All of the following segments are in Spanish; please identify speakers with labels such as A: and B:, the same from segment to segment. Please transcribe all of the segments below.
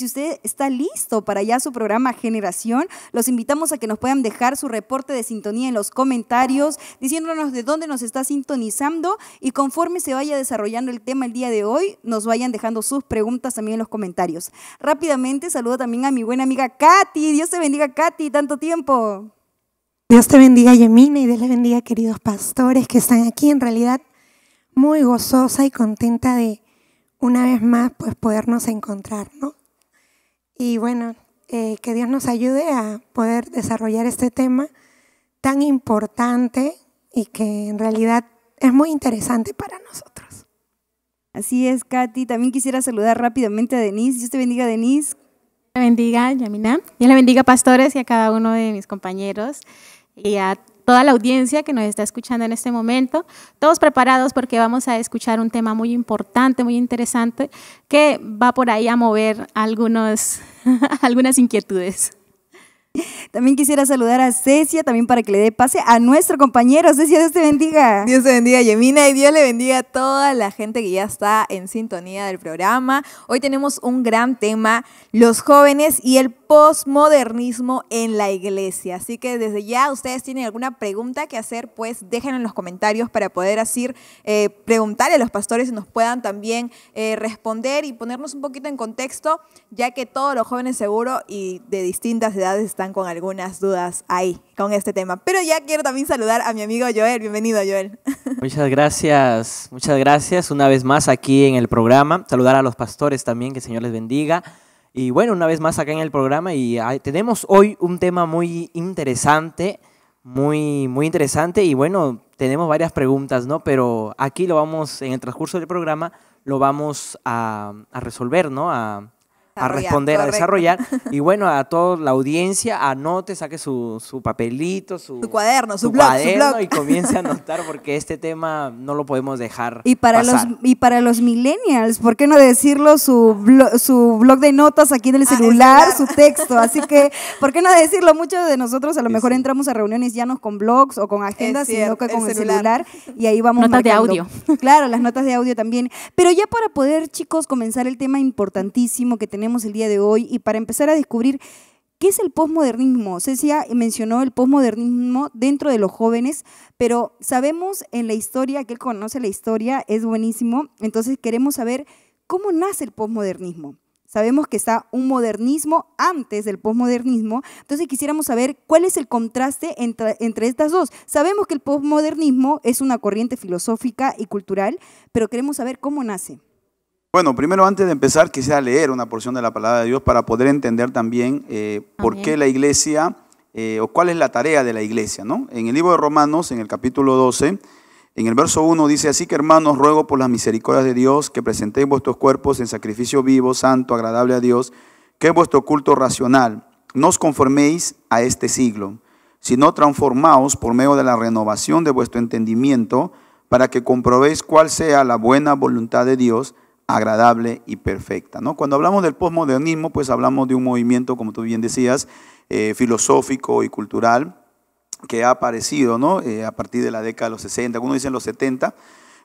A: si usted está listo para ya su programa Generación, los invitamos a que nos puedan dejar su reporte de sintonía en los comentarios, diciéndonos de dónde nos está sintonizando y conforme se vaya desarrollando el tema el día de hoy, nos vayan dejando sus preguntas también en los comentarios. Rápidamente saludo también a mi buena amiga Katy. Dios te bendiga, Katy, tanto tiempo.
B: Dios te bendiga, Yemina, y Dios les bendiga, queridos pastores que están aquí. En realidad, muy gozosa y contenta de una vez más pues podernos encontrar, ¿no? Y bueno, que Dios nos ayude a poder desarrollar este tema tan importante y que en realidad es muy interesante para nosotros.
A: Así es, Katy. También quisiera saludar rápidamente a Denise. Dios te bendiga, Denise.
C: Dios le bendiga, Yamina. Dios le bendiga, pastores, y a cada uno de mis compañeros y a toda la audiencia que nos está escuchando en este momento. Todos preparados porque vamos a escuchar un tema muy importante, muy interesante, que va por ahí a mover algunas inquietudes.
A: También quisiera saludar a Cecia, también para que le dé pase a nuestro compañero. Cecia, Dios te bendiga.
D: Dios te bendiga, Yemina, y Dios le bendiga a toda la gente que ya está en sintonía del programa. Hoy tenemos un gran tema, los jóvenes y el posmodernismo en la iglesia. Así que desde ya ustedes tienen alguna pregunta que hacer, pues déjenlo en los comentarios para poder así preguntarle a los pastores y nos puedan también responder y ponernos un poquito en contexto, ya que todos los jóvenes seguro y de distintas edades están con algunas dudas ahí con este tema. Pero ya quiero también saludar a mi amigo Joel. Bienvenido, Joel.
E: Muchas gracias una vez más aquí en el programa. Saludar a los pastores también, que el Señor les bendiga. Y bueno, una vez más acá en el programa y tenemos hoy un tema muy interesante, muy interesante y bueno, tenemos varias preguntas, ¿no? Pero aquí en el transcurso del programa, lo vamos a resolver, ¿no? A responder, correcto. A desarrollar. Y bueno, a toda la audiencia, anote, saque su papelito, su
D: cuaderno, su
E: blog, y comience a anotar porque este tema no lo podemos dejar pasar.
A: Y para los millennials, ¿por qué no decirlo? Su blog de notas aquí en el celular, su texto. Así que, ¿por qué no decirlo? Muchos de nosotros a lo mejor entramos a reuniones ya no con blogs o con agendas, sino que con el celular. Y ahí vamos
C: notas
A: marcando.
C: De audio.
A: Claro, las notas de audio también. Pero ya para poder, chicos, comenzar el tema importantísimo que tenemos el día de hoy y para empezar a descubrir qué es el posmodernismo. Cecia mencionó el posmodernismo dentro de los jóvenes, pero sabemos en la historia, aquel que conoce la historia es buenísimo, entonces queremos saber cómo nace el posmodernismo. Sabemos que está un modernismo antes del posmodernismo, entonces quisiéramos saber cuál es el contraste entre estas dos. Sabemos que el posmodernismo es una corriente filosófica y cultural, pero queremos saber cómo nace.
F: Bueno, primero antes de empezar quisiera leer una porción de la palabra de Dios para poder entender también por qué la iglesia o cuál es la tarea de la iglesia, ¿no? En el libro de Romanos, en el capítulo 12, en el verso 1 dice: así que hermanos, ruego por las misericordias de Dios que presentéis vuestros cuerpos en sacrificio vivo, santo, agradable a Dios, que es vuestro culto racional. No os conforméis a este siglo, sino transformaos por medio de la renovación de vuestro entendimiento, para que comprobéis cuál sea la buena voluntad de Dios, agradable y perfecta, ¿no? Cuando hablamos del posmodernismo, pues hablamos de un movimiento, como tú bien decías, filosófico y cultural que ha aparecido, ¿no? A partir de la década de los 60, algunos dicen los 70,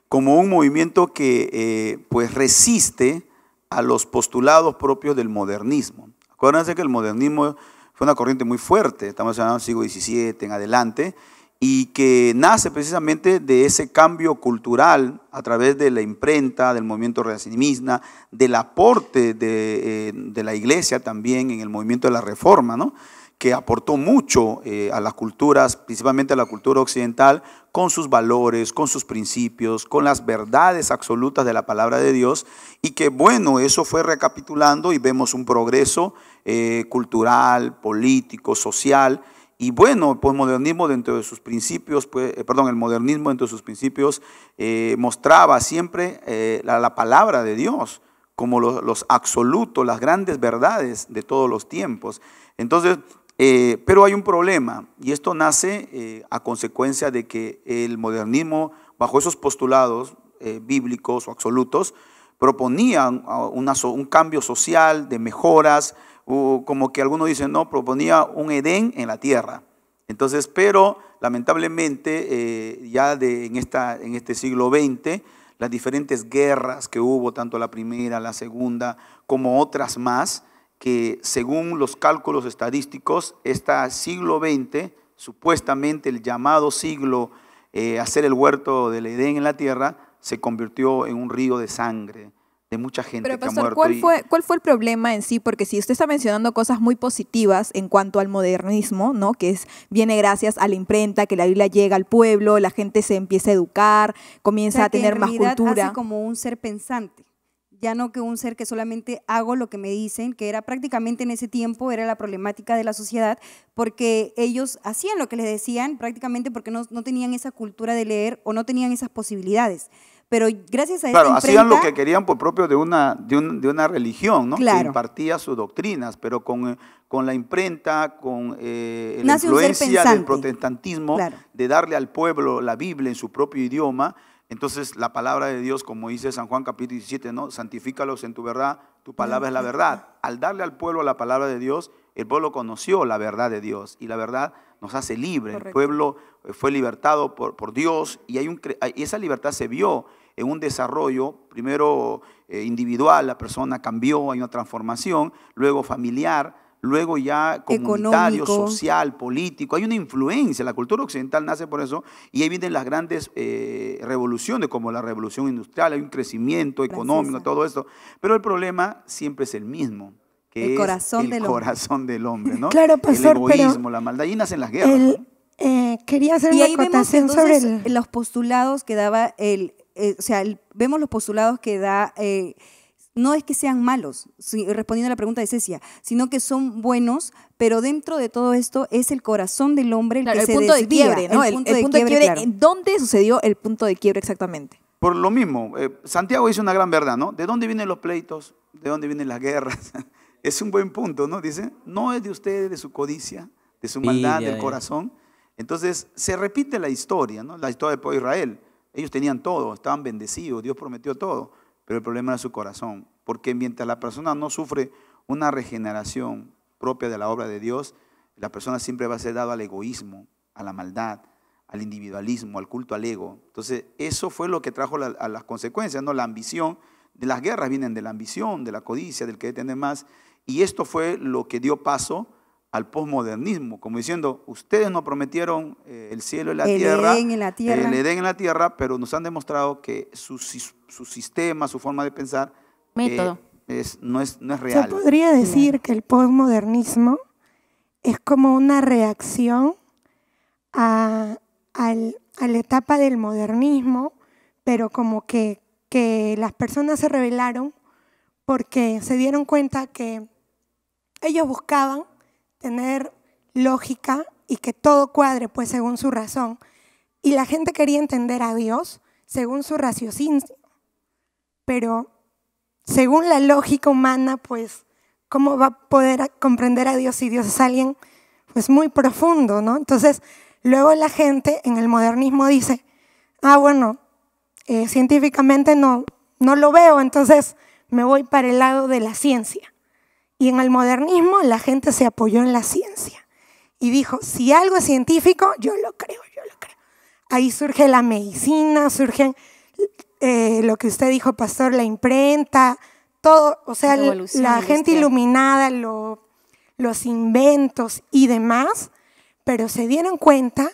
F: como un movimiento que pues resiste a los postulados propios del modernismo. Acuérdense que el modernismo fue una corriente muy fuerte, estamos hablando del siglo XVII en adelante, y que nace precisamente de ese cambio cultural a través de la imprenta, del movimiento reaccionista, del aporte de la iglesia también en el movimiento de la reforma, ¿no? Que aportó mucho a las culturas, principalmente a la cultura occidental, con sus valores, con sus principios, con las verdades absolutas de la palabra de Dios, y que bueno, eso fue recapitulando y vemos un progreso cultural, político, social. Y bueno, el posmodernismo dentro de sus principios, el modernismo dentro de sus principios mostraba siempre la palabra de Dios como los absolutos, las grandes verdades de todos los tiempos. Entonces, pero hay un problema y esto nace a consecuencia de que el modernismo, bajo esos postulados bíblicos o absolutos, proponía un cambio social de mejoras, como que algunos dicen, no, proponía un Edén en la tierra. Entonces, pero lamentablemente ya en este siglo XX, las diferentes guerras que hubo, tanto la primera, la segunda, como otras más, que según los cálculos estadísticos, este siglo XX, supuestamente el llamado siglo hacer el huerto del Edén en la tierra, se convirtió en un río de sangre de mucha gente
D: Pero,
F: que ha
D: pastor,
F: muerto.
D: ¿cuál fue el problema en sí? Porque si usted está mencionando cosas muy positivas en cuanto al modernismo, ¿no? Viene gracias a la imprenta, que la Biblia llega al pueblo, la gente se empieza a educar, comienza a tener más cultura.
A: Hace como un ser pensante, ya no que un ser que solamente hago lo que me dicen, que era prácticamente en ese tiempo, era la problemática de la sociedad, porque ellos hacían lo que les decían prácticamente porque no tenían esa cultura de leer o no tenían esas posibilidades. Pero gracias a esta
F: Claro,
A: imprenta,
F: hacían lo que querían por propio de una religión, ¿no?
A: Claro.
F: Que impartía sus doctrinas, pero con la imprenta, con la
A: Nace un ser
F: influencia del
A: pensante.
F: protestantismo,
A: Claro.
F: de darle al pueblo la Biblia en su propio idioma. Entonces la palabra de Dios, como dice San Juan capítulo 17, ¿no? Santifícalos en tu verdad, tu palabra es la verdad. Al darle al pueblo la palabra de Dios, el pueblo conoció la verdad de Dios y la verdad nos hace libre.
D: Correcto.
F: El pueblo fue libertado por Dios y esa libertad se vio en un desarrollo, primero individual, la persona cambió, hay una transformación, luego familiar, luego ya comunitario,
A: Económico.
F: social, político, hay una influencia, la cultura occidental nace por eso, y ahí vienen las grandes revoluciones, como la revolución industrial, hay un crecimiento económico,
A: Francesa.
F: todo esto, pero el problema siempre es el mismo, que
A: El
F: es
A: corazón
F: el
A: del hombre.
F: corazón del hombre, ¿no?
B: Claro, pastor,
F: el
B: pero
F: egoísmo, la maldad, y nacen las guerras, ¿no?
B: Quería hacer
A: y
B: una
A: ahí vemos
B: acotación
A: entonces
B: sobre
A: los postulados que daba vemos los postulados que da, no es que sean malos, respondiendo a la pregunta de Cecia, sino que son buenos, pero dentro de todo esto es el corazón del hombre el
D: Claro,
A: que
D: el
A: se
D: punto de
A: desvía,
D: quiebre, ¿no? El punto de quiebre,
A: claro.
D: ¿en dónde sucedió el punto de quiebre exactamente?
F: Por lo mismo, Santiago dice una gran verdad, ¿no? ¿De dónde vienen los pleitos? ¿De dónde vienen las guerras? Es un buen punto, ¿no? Dice, no es de ustedes, de su codicia, de su maldad,
E: Envidia,
F: del corazón. Entonces, se repite la historia, ¿no? La historia del pueblo de Israel. Ellos tenían todo, estaban bendecidos, Dios prometió todo, pero el problema era su corazón. Porque mientras la persona no sufre una regeneración propia de la obra de Dios, la persona siempre va a ser dada al egoísmo, a la maldad, al individualismo, al culto al ego. Entonces, eso fue lo que trajo a las consecuencias, ¿no? La ambición, de las guerras vienen de la ambición, de la codicia, del querer tener más. Y esto fue lo que dio paso al posmodernismo, como diciendo, ustedes nos prometieron el cielo y la tierra,
A: Edén en la tierra.
F: el Edén en la tierra, pero nos han demostrado que su sistema, su forma de pensar
C: Método.
F: no es
B: Se
F: real.
B: podría decir que el posmodernismo es como una reacción a la etapa del modernismo, pero como que las personas se rebelaron porque se dieron cuenta que ellos buscaban tener lógica y que todo cuadre pues según su razón, y la gente quería entender a Dios según su raciocinio, pero según la lógica humana, pues, ¿cómo va a poder comprender a Dios si Dios es alguien pues muy profundo, ¿no? Entonces, luego la gente en el modernismo dice, bueno, científicamente no lo veo, entonces me voy para el lado de la ciencia. Y en el modernismo la gente se apoyó en la ciencia y dijo, si algo es científico, yo lo creo. Ahí surge la medicina, surge lo que usted dijo, pastor, la imprenta, todo, o sea, la gente iluminada, los inventos y demás, pero se dieron cuenta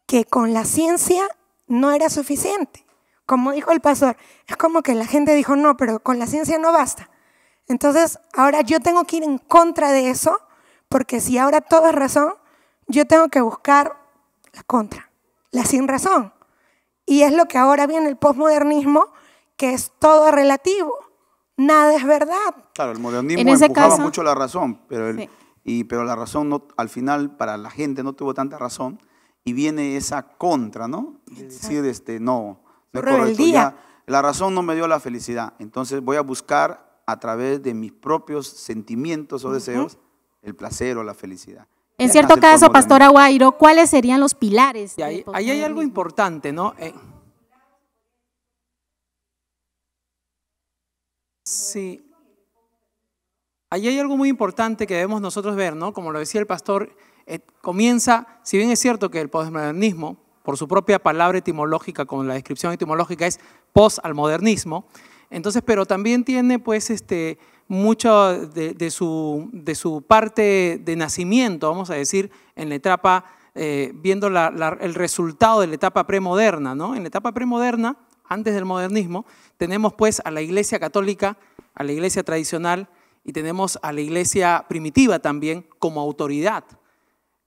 B: que con la ciencia no era suficiente. Como dijo el pastor, es como que la gente dijo, no, pero con la ciencia no basta. Entonces, ahora yo tengo que ir en contra de eso, porque si ahora todo es razón, yo tengo que buscar la contra, la sin razón. Y es lo que ahora viene el posmodernismo, que es todo relativo, nada es verdad.
F: Claro, el modernismo
C: En ese
F: empujaba
C: caso,
F: mucho la razón, pero,
C: sí.
F: Pero la razón no, al final para la gente no tuvo tanta razón y viene esa contra, ¿no? De decir, no es correcto.
B: Rebeldía.
F: La razón no me dio la felicidad, entonces voy a buscar a través de mis propios sentimientos o deseos el placer o la felicidad.
C: En
F: Ya
C: cierto
F: nace el
C: caso,
F: posmodernismo.
C: Pastor Aguairo, ¿cuáles serían los pilares?
G: Y
C: del
G: ahí hay
C: posmodernismo?
G: algo importante, ¿no? Sí. Ahí hay algo muy importante que debemos nosotros ver, ¿no? Como lo decía el pastor, comienza, si bien es cierto que el posmodernismo, por su propia palabra etimológica, con la descripción etimológica, es pos al modernismo, entonces, pero también tiene pues mucho de su parte de nacimiento, vamos a decir, en la etapa, viendo el resultado de la etapa premoderna, ¿no? En la etapa premoderna, antes del modernismo, tenemos pues a la Iglesia católica, a la Iglesia tradicional y tenemos a la Iglesia primitiva también como autoridad.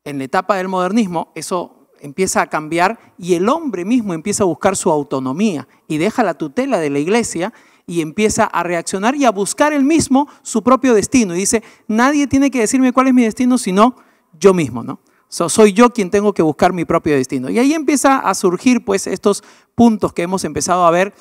G: En la etapa del modernismo eso empieza a cambiar y el hombre mismo empieza a buscar su autonomía y deja la tutela de la Iglesia y empieza a reaccionar y a buscar él mismo su propio destino. Y dice, nadie tiene que decirme cuál es mi destino sino yo mismo, ¿no? Soy yo quien tengo que buscar mi propio destino. Y ahí empieza a surgir pues estos puntos que hemos empezado a ver,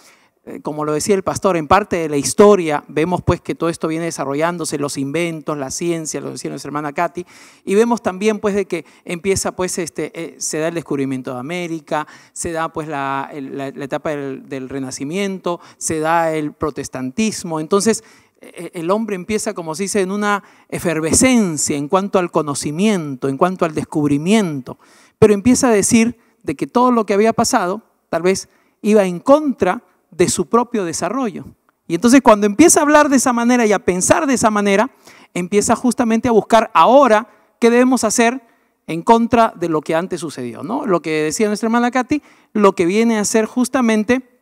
G: como lo decía el pastor, en parte de la historia, vemos pues que todo esto viene desarrollándose, los inventos, la ciencia, lo decía nuestra hermana Katy, y vemos también pues de que empieza pues se da el descubrimiento de América, se da pues la etapa del Renacimiento, se da el protestantismo. Entonces el hombre empieza, como se dice, en una efervescencia en cuanto al conocimiento, en cuanto al descubrimiento, pero empieza a decir de que todo lo que había pasado tal vez iba en contra de su propio desarrollo. Y entonces cuando empieza a hablar de esa manera y a pensar de esa manera, empieza justamente a buscar ahora qué debemos hacer en contra de lo que antes sucedió, ¿no? Lo que decía nuestra hermana Katy, lo que viene a ser justamente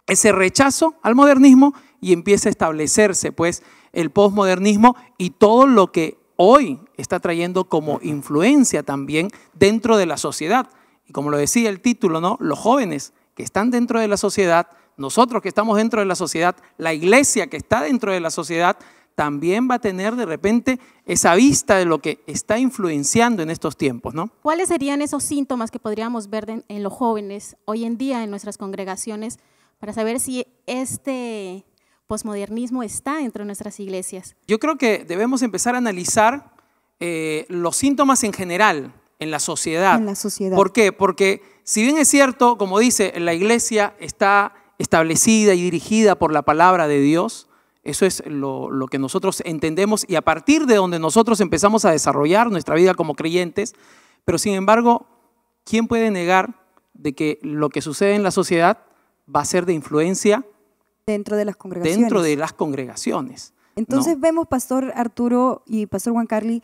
G: ese rechazo al modernismo y empieza a establecerse pues el posmodernismo y todo lo que hoy está trayendo como influencia también dentro de la sociedad. Y como lo decía el título, ¿no? Los jóvenes que están dentro de la sociedad, nosotros que estamos dentro de la sociedad, la iglesia que está dentro de la sociedad, también va a tener de repente esa vista de lo que está influenciando en estos tiempos, ¿no?
C: ¿Cuáles serían esos síntomas que podríamos ver en los jóvenes hoy en día en nuestras congregaciones para saber si este posmodernismo está dentro de nuestras iglesias?
G: Yo creo que debemos empezar a analizar los síntomas en general en la sociedad.
A: En la sociedad.
G: ¿Por qué? Porque si bien es cierto, como dice, la iglesia está establecida y dirigida por la palabra de Dios, eso es lo que nosotros entendemos y a partir de donde nosotros empezamos a desarrollar nuestra vida como creyentes, pero sin embargo, ¿quién puede negar de que lo que sucede en la sociedad va a ser de influencia
A: dentro de las congregaciones?
G: Dentro de las congregaciones.
A: Entonces
G: ¿no?
A: vemos, Pastor Arturo y Pastor Juan Carly,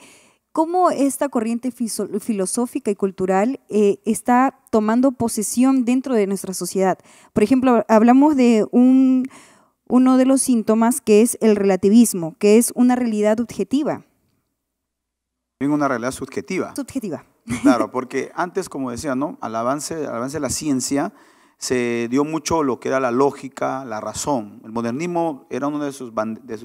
A: cómo esta corriente filosófica y cultural está tomando posesión dentro de nuestra sociedad. Por ejemplo, hablamos de uno de los síntomas que es el relativismo, que es una realidad objetiva.
F: En una realidad subjetiva.
A: Subjetiva.
F: Claro, porque antes, como decía, ¿no? Al avance de la ciencia se dio mucho lo que era la lógica, la razón. El modernismo era una de sus banderas,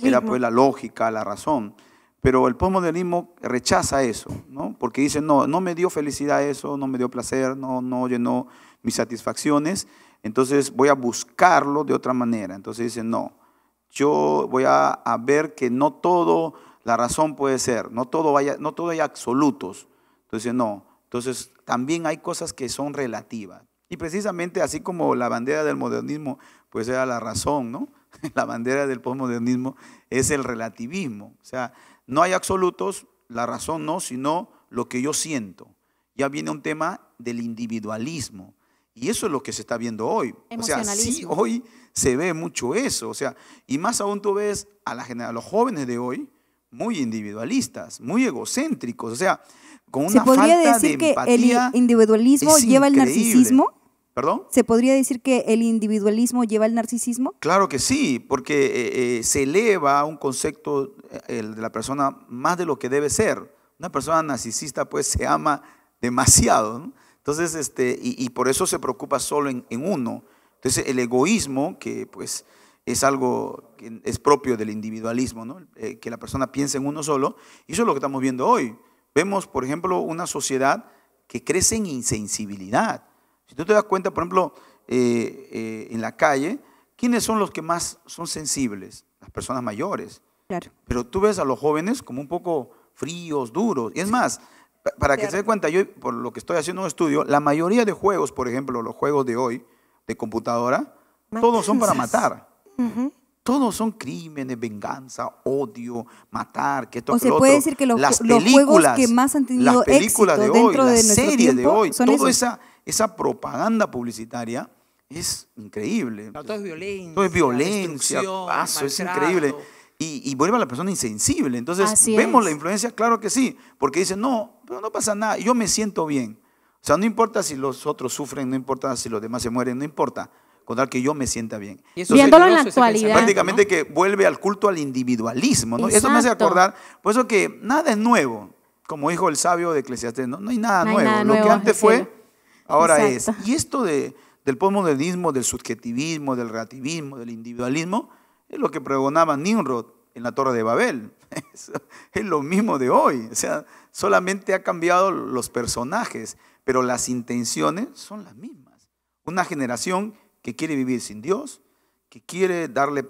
F: era pues la lógica, la razón. Pero el posmodernismo rechaza eso, ¿no? Porque dice, no me dio felicidad eso, no me dio placer, no llenó mis satisfacciones, entonces voy a buscarlo de otra manera. Entonces dice, no, yo voy a ver que no todo la razón puede ser, no todo hay absolutos. Entonces no, entonces también hay cosas que son relativas. Y precisamente así como la bandera del modernismo pues era la razón, ¿no? La bandera del posmodernismo es el relativismo, o sea, no hay absolutos, la razón no, sino lo que yo siento. Ya viene un tema del individualismo. Y eso es lo que se está viendo hoy. O sea, sí, hoy se ve mucho eso. O sea, y más aún tú ves a los jóvenes de hoy muy individualistas, muy egocéntricos. O sea, con una falta de empatía. ¿Se podría decir
A: que el individualismo lleva al narcisismo?
F: ¿Perdón?
A: ¿Se podría decir que el individualismo lleva al narcisismo?
F: Claro que sí, porque se eleva un concepto de la persona más de lo que debe ser. Una persona narcisista pues se ama demasiado, ¿no? Entonces, y por eso se preocupa solo en uno. Entonces, el egoísmo, que pues es algo que es propio del individualismo, ¿no? Que la persona piense en uno solo, y eso es lo que estamos viendo hoy. Vemos, por ejemplo, una sociedad que crece en insensibilidad. Si tú te das cuenta, por ejemplo, en la calle, ¿quiénes son los que más son sensibles? Las personas mayores.
A: Claro.
F: Pero tú ves a los jóvenes como un poco fríos, duros. Y es más, para que se dé cuenta, yo por lo que estoy haciendo un estudio, la mayoría de juegos, por ejemplo, los juegos de hoy, de computadora, todos son para matar. Todos son crímenes, venganza, odio, matar, que esto,
A: o
F: que lo
A: se puede
F: otro.
A: decir que los juegos que más han tenido éxito
F: de hoy,
A: dentro de
F: las
A: nuestro
F: series de
A: tiempo
F: hoy,
A: son
F: toda
A: esos.
F: esa propaganda publicitaria es increíble.
G: No, todo es violencia.
F: Todo es violencia,
G: destrucción,
F: paso, es
G: maltrato.
F: increíble. Y vuelve a la persona insensible. Entonces,
C: Así
F: vemos
C: es.
F: la influencia, claro que sí, porque dicen, no, pero no pasa nada, yo me siento bien. O sea, no importa si los otros sufren, no importa si los demás se mueren, no importa, con tal que yo me sienta bien.
G: Y eso es
C: Viéndolo en la
G: peligroso, ese
C: actualidad.
G: pensamiento,
F: Prácticamente
G: ¿no?
F: que vuelve al culto al individualismo, ¿no? Eso me hace
C: Exacto.
F: acordar, por eso que nada es nuevo, como dijo el sabio de Eclesiastés, no hay nada
C: No hay
F: nuevo,
C: nada
F: lo
C: nuevo
F: que
C: bajo
F: antes
C: el
F: fue,
C: cielo.
F: ahora
C: Exacto.
F: es. Y esto del posmodernismo, del subjetivismo, del relativismo, del individualismo, es lo que pregonaba Nimrod en la Torre de Babel. Es lo mismo de hoy, o sea, solamente ha cambiado los personajes, pero las intenciones son las mismas. Una generación que quiere vivir sin Dios, que quiere darle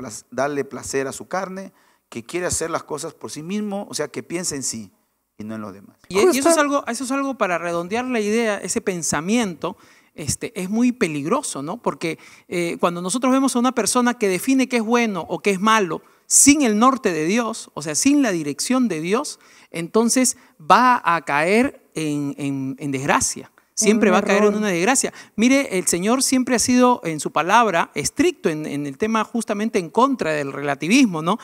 F: placer a su carne, que quiere hacer las cosas por sí mismo, o sea, que piensa en sí y no en los demás.
G: Y eso es algo para redondear la idea, ese pensamiento es muy peligroso, ¿no? Porque cuando nosotros vemos a una persona que define qué es bueno o qué es malo sin el norte de Dios, o sea, sin la dirección de Dios, entonces va a caer en desgracia. Siempre va a caer en una desgracia. Mire, el Señor siempre ha sido en su palabra estricto en el tema justamente en contra del relativismo, ¿no?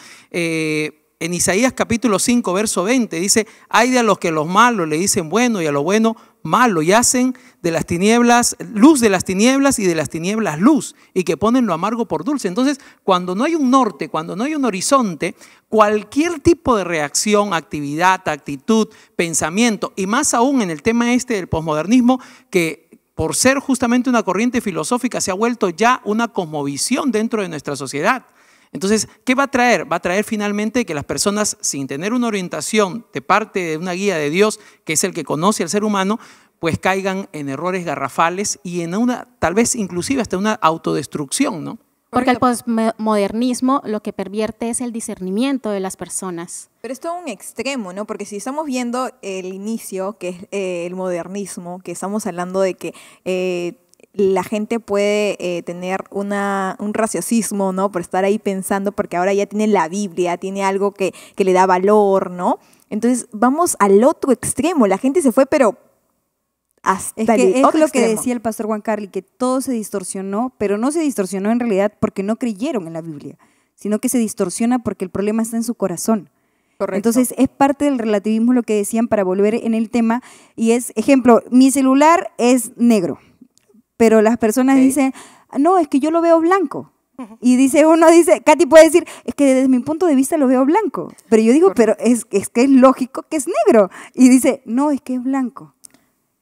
G: En Isaías capítulo 5, verso 20, dice, hay de a los que los malos le dicen bueno y a lo bueno malo, y hacen de las tinieblas luz de las tinieblas y de las tinieblas luz, y que ponen lo amargo por dulce. Entonces, cuando no hay un norte, cuando no hay un horizonte, cualquier tipo de reacción, actividad, actitud, pensamiento, y más aún en el tema del posmodernismo, que por ser justamente una corriente filosófica se ha vuelto ya una cosmovisión dentro de nuestra sociedad. Entonces, ¿qué va a traer? Va a traer finalmente que las personas, sin tener una orientación de parte de una guía de Dios, que es el que conoce al ser humano, pues caigan en errores garrafales y en una, tal vez inclusive hasta una autodestrucción, ¿no?
C: Porque el posmodernismo lo que pervierte es el discernimiento de las personas.
D: Pero es todo un extremo, ¿no? Porque si estamos viendo el inicio, que es el modernismo, que estamos hablando de que la gente puede tener un raciocismo, ¿no? Por estar ahí pensando, porque ahora ya tiene la Biblia, tiene algo que le da valor, ¿no? Entonces vamos al otro extremo. La gente se fue, pero hasta
A: Es que
D: el
A: es
D: otro
A: lo que
D: extremo.
A: decía el pastor Juan Carly, que todo se distorsionó, pero no se distorsionó en realidad porque no creyeron en la Biblia, sino que se distorsiona porque el problema está en su corazón.
D: Correcto.
A: Entonces es parte del relativismo lo que decían para volver en el tema, y es, ejemplo, mi celular es negro, pero las personas dicen, no, es que yo lo veo blanco. Y dice, Katy puede decir, es que desde mi punto de vista lo veo blanco. Pero yo digo, pero es que es lógico que es negro. Y dice, no, es que es blanco.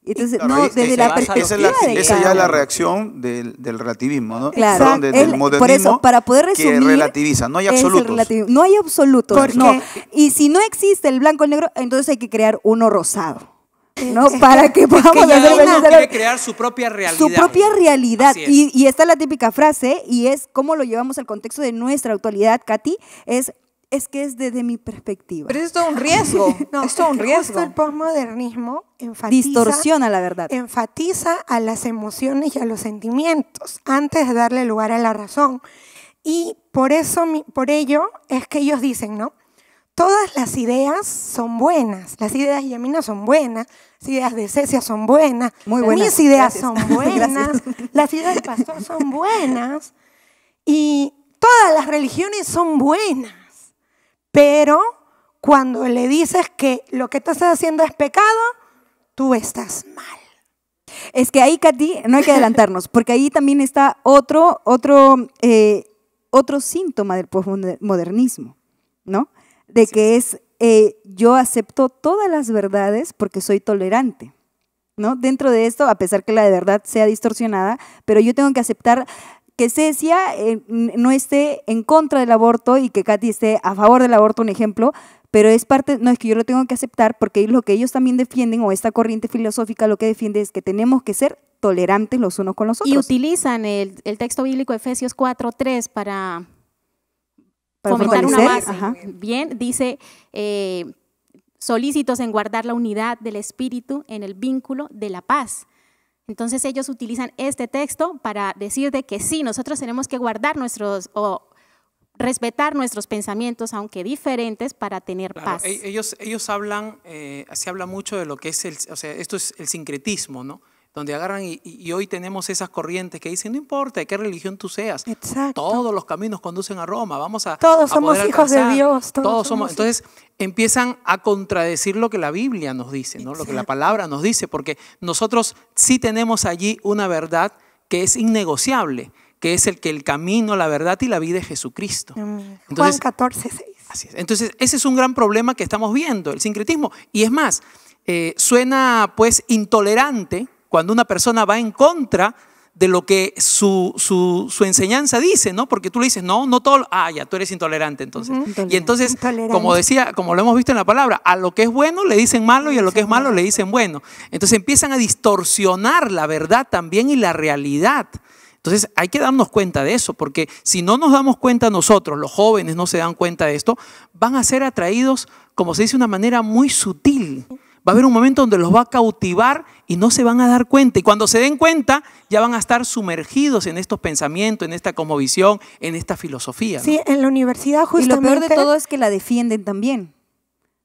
A: Entonces,
F: Claro,
A: no,
F: ahí
A: desde
E: se
A: la
E: basa lo
A: perspectiva
E: que-
A: de
F: esa
A: cada
F: ya es la
A: uno.
F: reacción del relativismo, ¿no?
A: Claro.
F: Perdón, del
A: Por
F: modernismo
A: eso, para poder
F: que
A: resumir,
F: relativiza, no hay
A: es el
F: absolutos.
A: relativismo. No hay absolutos,
B: Porque-
A: no. Y si no existe el blanco o el negro, entonces hay que crear uno rosado, ¿no? Para que podamos
G: Que cada
A: hacer
G: uno
A: feliz a
G: quiere
A: los-
G: crear su propia realidad.
A: su propia realidad.
G: Así es.
A: Y está la típica frase, y es cómo lo llevamos al contexto de nuestra actualidad, Katy, es que es desde mi perspectiva.
D: Pero eso es todo un riesgo.
B: No,
D: es todo un
B: que
D: riesgo.
B: justo el posmodernismo
A: Distorsiona la verdad.
B: enfatiza a las emociones y a los sentimientos antes de darle lugar a la razón. Y por ello es que ellos dicen, ¿no? Todas las ideas son buenas. Las ideas de Yamina son buenas. Las ideas de Cecia son buenas.
A: Muy buenas.
B: Mis ideas
A: Gracias.
B: son buenas.
A: Gracias.
B: Las ideas del pastor son buenas. Y todas las religiones son buenas. Pero cuando le dices que lo que tú estás haciendo es pecado, tú estás mal.
A: Es que ahí, Katy, no hay que adelantarnos, porque ahí también está otro síntoma del posmodernismo, ¿no? De que es, yo acepto todas las verdades porque soy tolerante, ¿no? Dentro de esto, a pesar que la verdad sea distorsionada, pero yo tengo que aceptar que Cecia no esté en contra del aborto y que Katy esté a favor del aborto, un ejemplo, pero es parte, no es que yo lo tengo que aceptar porque lo que ellos también defienden, o esta corriente filosófica lo que defiende es que tenemos que ser tolerantes los unos con los otros.
C: Y utilizan el texto bíblico Efesios 4:3 para fomentar una
A: fortalecer,
C: base.
A: ajá.
C: Bien, dice, solícitos en guardar la unidad del espíritu en el vínculo de la paz. Entonces ellos utilizan este texto para decir de que sí, nosotros tenemos que guardar respetar nuestros pensamientos, aunque diferentes, para tener
G: Claro,
C: paz.
G: ellos hablan, se habla mucho de lo que es esto es el sincretismo, ¿no? donde agarran y hoy tenemos esas corrientes que dicen, no importa de qué religión tú seas,
B: Exacto.
G: todos los caminos conducen a Roma, vamos a
B: Todos
G: a
B: somos
G: poder
B: hijos de
G: alcanzar.
B: Dios.
G: Todos somos. Entonces empiezan a contradecir lo que la Biblia nos dice, ¿no? Lo que la palabra nos dice, porque nosotros sí tenemos allí una verdad que es innegociable, que es el camino, la verdad y la vida es Jesucristo.
B: Amén.
G: Entonces,
B: Juan 14:6.
G: así es. Entonces, ese es un gran problema que estamos viendo, el sincretismo. Y es más, suena pues intolerante cuando una persona va en contra de lo que su enseñanza dice, ¿no? Porque tú le dices, no todo, ya, tú eres intolerante entonces. Y entonces,
B: Intolerante.
G: como decía, como lo hemos visto en la palabra, a lo que es bueno le dicen malo y a lo que es malo le dicen bueno. Entonces empiezan a distorsionar la verdad también y la realidad. Entonces hay que darnos cuenta de eso, porque si no nos damos cuenta nosotros, los jóvenes no se dan cuenta de esto, van a ser atraídos, como se dice, de una manera muy sutil. Va a haber un momento donde los va a cautivar y no se van a dar cuenta. Y cuando se den cuenta, ya van a estar sumergidos en estos pensamientos, en esta cosmovisión, en esta filosofía, ¿no?
B: Sí, en la universidad
A: Y
B: justamente.
A: lo peor de todo es que la defienden también.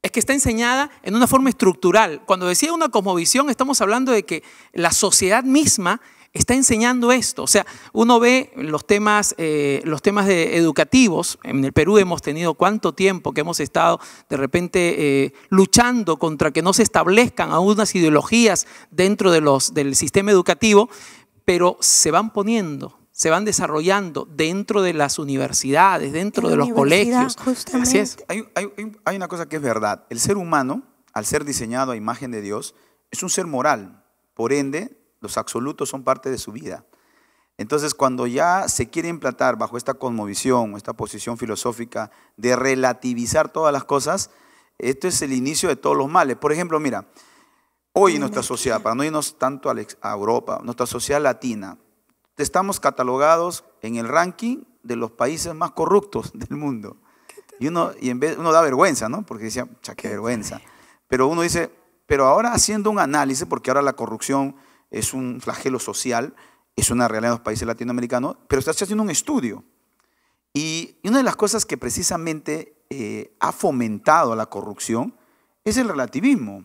G: Es que está enseñada en una forma estructural. Cuando decía una cosmovisión, estamos hablando de que la sociedad misma está enseñando esto. O sea, uno ve los temas educativos. En el Perú hemos tenido cuánto tiempo que hemos estado de repente luchando contra que no se establezcan algunas ideologías dentro del sistema educativo, pero se van poniendo, se van desarrollando dentro de las universidades, dentro de los colegios.
B: Justamente.
G: Así es.
F: Hay una cosa que es verdad. El ser humano, al ser diseñado a imagen de Dios, es un ser moral. Por ende, los absolutos son parte de su vida. Entonces, cuando ya se quiere implantar bajo esta cosmovisión, esta posición filosófica de relativizar todas las cosas, esto es el inicio de todos los males. Por ejemplo, mira, hoy en nuestra sociedad, para no irnos tanto a Europa, nuestra sociedad latina, estamos catalogados en el ranking de los países más corruptos del mundo. Y uno da vergüenza, ¿no? Porque decía, qué vergüenza. Pero uno dice, pero ahora haciendo un análisis, porque ahora la corrupción es un flagelo social, es una realidad en los países latinoamericanos, pero está haciendo un estudio. Y una de las cosas que precisamente ha fomentado la corrupción es el relativismo,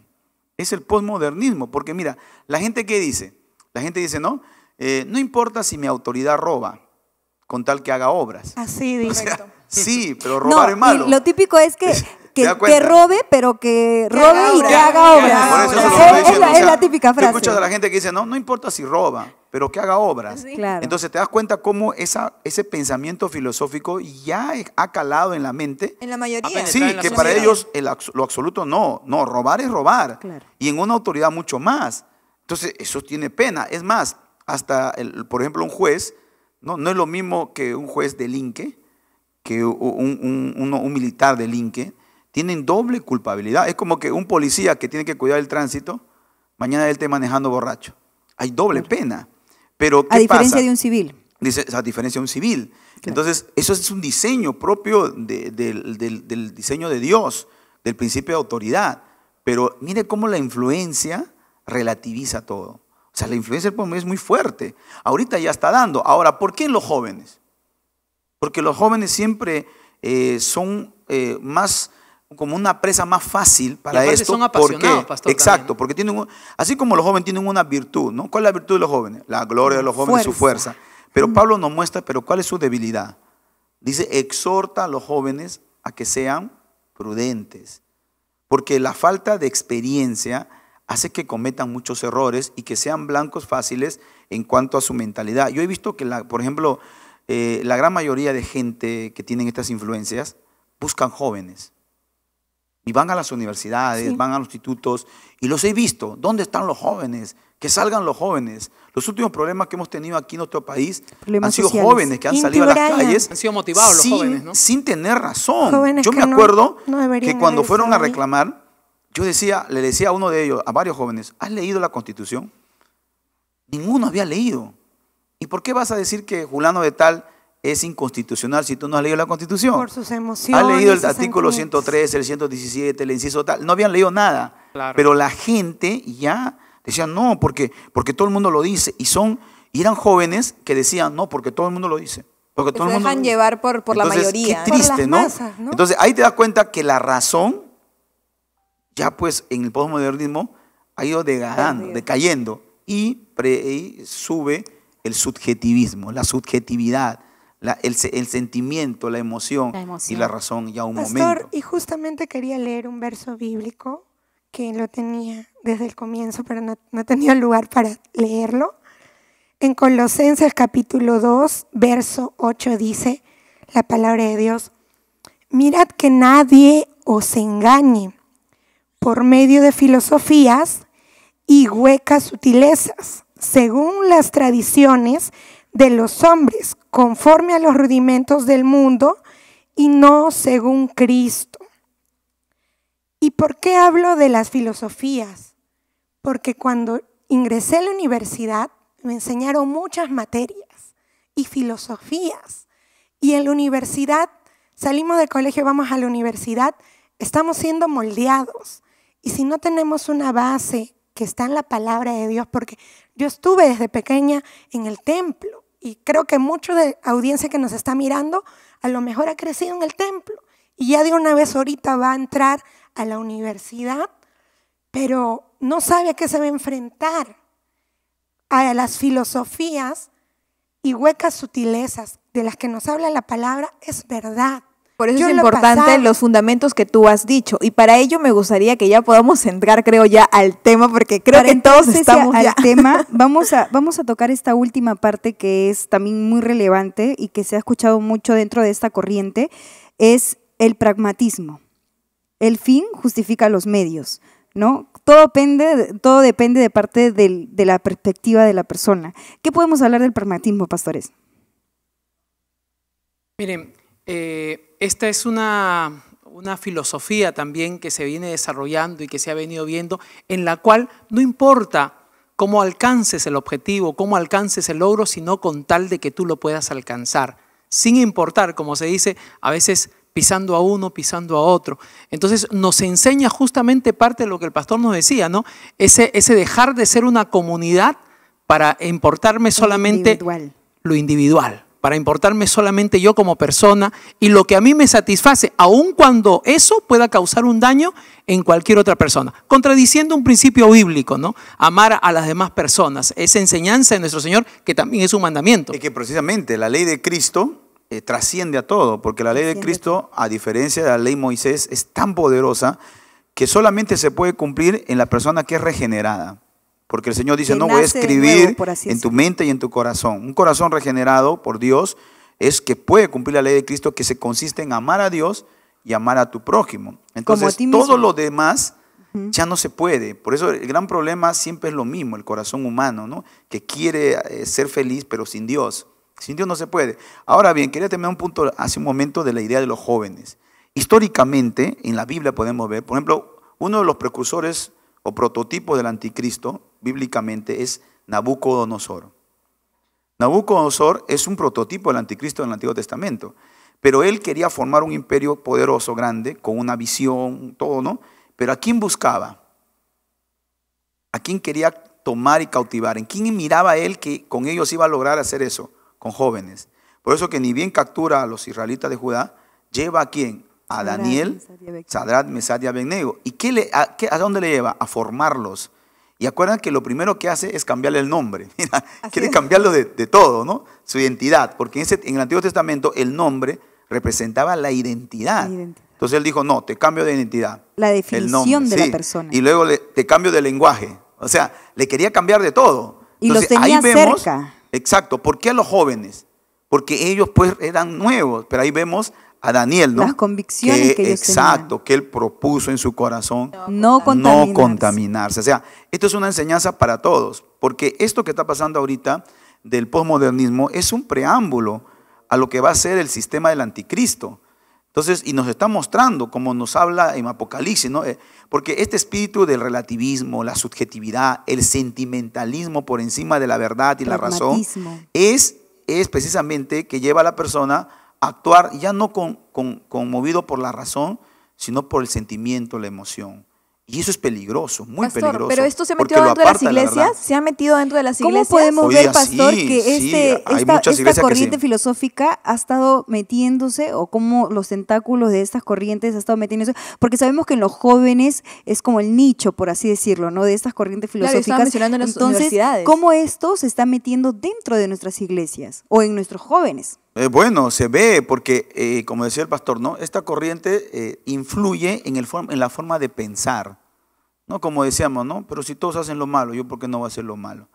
F: es el posmodernismo. Porque mira, la gente ¿qué dice? La gente dice, no importa si mi autoridad roba, con tal que haga obras.
B: Así dice.
F: O sea, sí, pero robar es malo.
A: Y lo típico es que
F: da cuenta?
A: robe, pero que robe y que haga obras.
F: Por eso es lo que estoy diciendo. O
A: Es
F: sea,
A: la típica
F: tú
A: frase.
F: escuchas a la gente que dice, no importa si roba, pero que haga obras.
A: Claro.
F: Entonces te das cuenta cómo ese pensamiento filosófico ya ha calado en la mente.
D: En la mayoría.
F: Sí,
G: en la
F: que para
G: sociedad.
F: ellos lo absoluto no, robar es robar.
A: Claro.
F: Y en una autoridad mucho más. Entonces eso tiene pena. Es más, hasta, por ejemplo, un juez, no es lo mismo que un juez delinque, que un militar delinque. Tienen doble culpabilidad. Es como que un policía que tiene que cuidar el tránsito, mañana él esté manejando borracho. Hay doble pena. Pero ¿qué
A: A diferencia
F: pasa?
A: de un civil.
F: Dice, a diferencia de un civil. Entonces, eso es un diseño propio del diseño de Dios, del principio de autoridad. Pero mire cómo la influencia relativiza todo. O sea, la influencia es muy fuerte. Ahorita ya está dando. Ahora, ¿por qué en los jóvenes? Porque los jóvenes siempre son más como una presa más fácil para
G: aparte
F: esto.
G: son apasionados, pastor,
F: Exacto,
G: también, ¿no?
F: porque así como los jóvenes tienen una virtud, ¿no? ¿Cuál es la virtud de los jóvenes? La gloria de los jóvenes, su fuerza. Pero Pablo nos muestra, pero ¿cuál es su debilidad? Dice, exhorta a los jóvenes a que sean prudentes, porque la falta de experiencia hace que cometan muchos errores y que sean blancos fáciles en cuanto a su mentalidad. Yo he visto que, por ejemplo, la gran mayoría de gente que tienen estas influencias buscan jóvenes. Y van a las universidades, van a los institutos, y los he visto. ¿Dónde están los jóvenes? Que salgan los jóvenes. Los últimos problemas que hemos tenido aquí en nuestro país
A: Problemas
F: han sido
A: sociales.
F: jóvenes que han salido a las calles.
G: Han sido motivados los jóvenes, ¿no?
F: Sin tener razón.
B: Jóvenes
F: Yo me
B: que no
F: acuerdo
B: deberían
F: que cuando
B: haber
F: fueron a
B: estado ahí.
F: reclamar, le decía a uno de ellos, a varios jóvenes, ¿has leído la Constitución? Ninguno había leído. ¿Y por qué vas a decir que Julano de tal es inconstitucional si tú no has leído la Constitución?
B: Por sus emociones.
F: Ha leído el
B: sus
F: artículo
B: sentimientos.
F: 113, el 117, el inciso tal. No habían leído nada.
G: Claro.
F: Pero la gente ya decía, no, porque todo el mundo lo dice. Y eran jóvenes que decían, no, porque todo el mundo lo dice. Porque todo
D: Se
F: el mundo
D: dejan
F: lo dice.
D: llevar por la
F: Entonces,
D: mayoría.
F: Qué triste,
B: Por las
F: ¿no?
B: masas, ¿no?
F: Entonces ahí te das cuenta que la razón, ya pues en el posmodernismo, ha ido decayendo. y sube el subjetivismo, la subjetividad, el sentimiento, la emoción y la razón ya un
B: Pastor,
F: momento.
B: y justamente quería leer un verso bíblico que lo tenía desde el comienzo, pero no tenía lugar para leerlo. En Colosenses capítulo 2, verso 8 dice la palabra de Dios: mirad que nadie os engañe por medio de filosofías y huecas sutilezas, según las tradiciones de los hombres, conforme a los rudimentos del mundo y no según Cristo. ¿Y por qué hablo de las filosofías? Porque cuando ingresé a la universidad me enseñaron muchas materias y filosofías. Y en la universidad, salimos del colegio, vamos a la universidad, estamos siendo moldeados. Y si no tenemos una base que está en la palabra de Dios, porque yo estuve desde pequeña en el templo y creo que mucho de la audiencia que nos está mirando a lo mejor ha crecido en el templo y ya de una vez ahorita va a entrar a la universidad, pero no sabe a qué se va a enfrentar, a las filosofías y huecas sutilezas de las que nos habla la palabra. Es verdad.
D: Por eso
B: Yo
D: es
B: lo he
D: importante
B: pasado.
D: los fundamentos que tú has dicho. Y para ello me gustaría que ya podamos entrar, creo, ya al tema, porque creo
A: Para
D: que todos
A: entonces,
D: estamos
A: al
D: ya.
A: tema, vamos a tocar esta última parte que es también muy relevante y que se ha escuchado mucho dentro de esta corriente, es el pragmatismo. El fin justifica los medios, ¿no? Todo depende de parte de la perspectiva de la persona. ¿Qué podemos hablar del pragmatismo, pastores?
G: Miren, esta es una filosofía también que se viene desarrollando y que se ha venido viendo, en la cual no importa cómo alcances el objetivo, cómo alcances el logro, sino con tal de que tú lo puedas alcanzar, sin importar, como se dice, a veces pisando a uno, pisando a otro. Entonces nos enseña justamente parte de lo que el pastor nos decía, ¿no? Ese dejar de ser una comunidad para importarme solamente lo individual, para importarme solamente yo como persona y lo que a mí me satisface, aun cuando eso pueda causar un daño en cualquier otra persona, contradiciendo un principio bíblico, ¿no? Amar a las demás personas, esa enseñanza de nuestro Señor que también es un mandamiento.
F: Es que precisamente la ley de Cristo trasciende a todo, porque la ley de Cristo, a diferencia de la ley de Moisés, es tan poderosa que solamente se puede cumplir en la persona que es regenerada. Porque el Señor dice,
A: Que
F: no voy a
A: nace de
F: escribir
A: nuevo, por así
F: en tu
A: decirlo.
F: mente y en tu corazón. Un corazón regenerado por Dios es que puede cumplir la ley de Cristo, que se consiste en amar a Dios y amar a tu prójimo. Entonces,
A: ti mismo.
F: todo lo demás ya no se puede. Por eso el gran problema siempre es lo mismo, el corazón humano, ¿no? Que quiere ser feliz, pero sin Dios. Sin Dios no se puede. Ahora bien, quería terminar un punto hace un momento de la idea de los jóvenes. Históricamente, en la Biblia podemos ver, por ejemplo, uno de los precursores o prototipos del anticristo, bíblicamente, es Nabucodonosor. Nabucodonosor es un prototipo del anticristo en el Antiguo Testamento, pero él quería formar un imperio poderoso, grande, con una visión, todo, ¿no? Pero ¿a quién buscaba? ¿A quién quería tomar y cautivar? ¿En quién miraba él que con ellos iba a lograr hacer eso? Con jóvenes. Por eso que ni bien captura a los israelitas de Judá, lleva ¿a quién? A Daniel, Sadrach, Mesach y Abednego. ¿Y a dónde le lleva? A formarlos. Y acuerdan que lo primero que hace es cambiarle el nombre. Mira, quiere cambiarlo de todo, ¿no? Su identidad. Porque en el Antiguo Testamento el nombre representaba la identidad. Entonces él dijo, no, te cambio de identidad.
A: La definición
F: el nombre,
A: de
F: sí.
A: la persona.
F: Y luego te cambio de lenguaje. O sea, le quería cambiar de todo.
A: Y los
F: Entonces,
A: tenía
F: ahí vemos,
A: cerca.
F: Exacto. ¿Por qué a los jóvenes? Porque ellos pues eran nuevos. Pero ahí vemos a Daniel, ¿no?
A: Las convicciones que ellos
F: exacto, que él propuso en su corazón
A: No
F: contaminarse. O sea, esto es una enseñanza para todos, porque esto que está pasando ahorita del posmodernismo es un preámbulo a lo que va a ser el sistema del anticristo. Entonces, y nos está mostrando, como nos habla en Apocalipsis, ¿no? Porque este espíritu del relativismo, la subjetividad, el sentimentalismo por encima de la verdad y la razón, es precisamente que lleva a la persona a actuar ya no conmovido por la razón, sino por el sentimiento, la emoción. Y eso es peligroso, muy
D: Pastor,
F: peligroso.
D: pero esto se ha
F: porque
D: metido
F: lo
D: dentro de las
F: aparta de la
D: iglesias,
F: verdad.
D: se ha metido dentro de las
A: ¿Cómo
D: iglesias.
A: podemos
F: Hoy
A: ver,
F: día
A: pastor,
F: sí,
A: que
F: sí, hay
A: esta
F: muchas iglesias que
A: corriente
F: sí.
A: filosófica ha estado metiéndose, o cómo los tentáculos de estas corrientes ha estado metiéndose? Porque sabemos que en los jóvenes es como el nicho, por así decirlo, ¿no? De estas corrientes
D: Claro,
A: filosóficas.
D: estaban mencionando en las
A: Entonces,
D: universidades.
A: ¿cómo esto se está metiendo dentro de nuestras iglesias o en nuestros jóvenes?
F: Bueno, se ve porque, como decía el pastor, ¿no? Esta corriente influye en la forma de pensar, ¿no? Como decíamos, ¿no? Pero si todos hacen lo malo, ¿yo por qué no voy a hacer lo malo?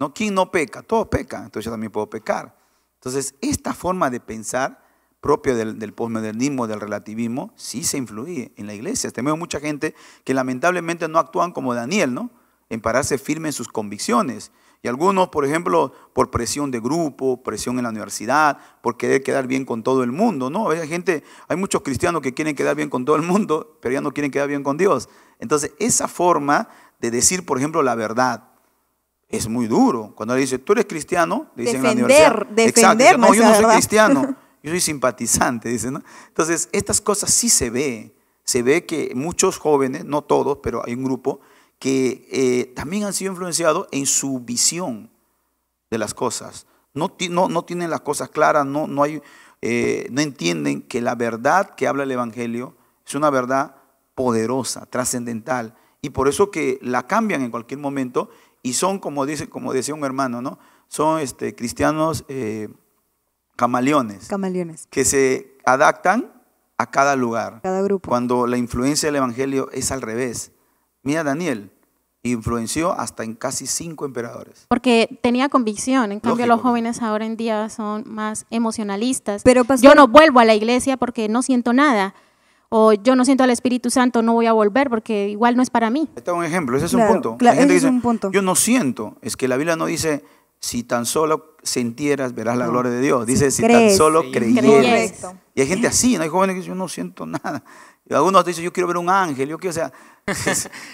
F: ¿No? ¿Quién no peca? Todos pecan, entonces yo también puedo pecar. Entonces, esta forma de pensar propia del posmodernismo, del relativismo, sí se influye en la iglesia. Tenemos mucha gente que lamentablemente no actúan como Daniel, ¿no? En pararse firme en sus convicciones. Y algunos, por ejemplo, por presión de grupo, presión en la universidad, por querer quedar bien con todo el mundo, ¿no? Hay muchos cristianos que quieren quedar bien con todo el mundo, pero ya no quieren quedar bien con Dios. Entonces, esa forma de decir, por ejemplo, la verdad, es muy duro. Cuando le dice, tú eres cristiano, le dicen en la universidad.
D: Defender
F: Exacto, no, yo no soy
D: verdad.
F: cristiano, yo soy simpatizante, dice, ¿no? Entonces, estas cosas sí se ve. Se ve que muchos jóvenes, no todos, pero hay un grupo, que también han sido influenciados en su visión de las cosas. No tienen las cosas claras, no entienden que la verdad que habla el Evangelio es una verdad poderosa, trascendental, y por eso que la cambian en cualquier momento y son, como decía un hermano, ¿no? Son cristianos camaleones, que se adaptan a cada lugar.
A: Cada grupo.
F: Cuando la influencia del Evangelio es al revés. Mira Daniel, influenció hasta en casi 5 emperadores.
C: Porque tenía convicción, en cambio
F: Lógico.
C: los jóvenes ahora en día son más emocionalistas.
A: Pero, pastor,
C: yo no vuelvo a la iglesia porque no siento nada, o yo no siento al Espíritu Santo, no voy a volver porque igual no es para mí.
F: Este es un ejemplo, ese es
A: Claro,
F: un punto.
A: claro,
F: Hay gente
A: ese
F: que
A: es
F: dice,
A: un punto.
F: yo no siento, es que la Biblia no dice, si tan solo sintieras, verás la
A: No.
F: gloria de Dios. Dice, si
A: crees.
F: tan solo
E: Sí.
F: creyeras.
D: Correcto.
F: Y hay gente así, ¿no? Hay jóvenes que dicen, yo no siento nada. Y algunos dicen, yo quiero ver un ángel, yo quiero, o sea,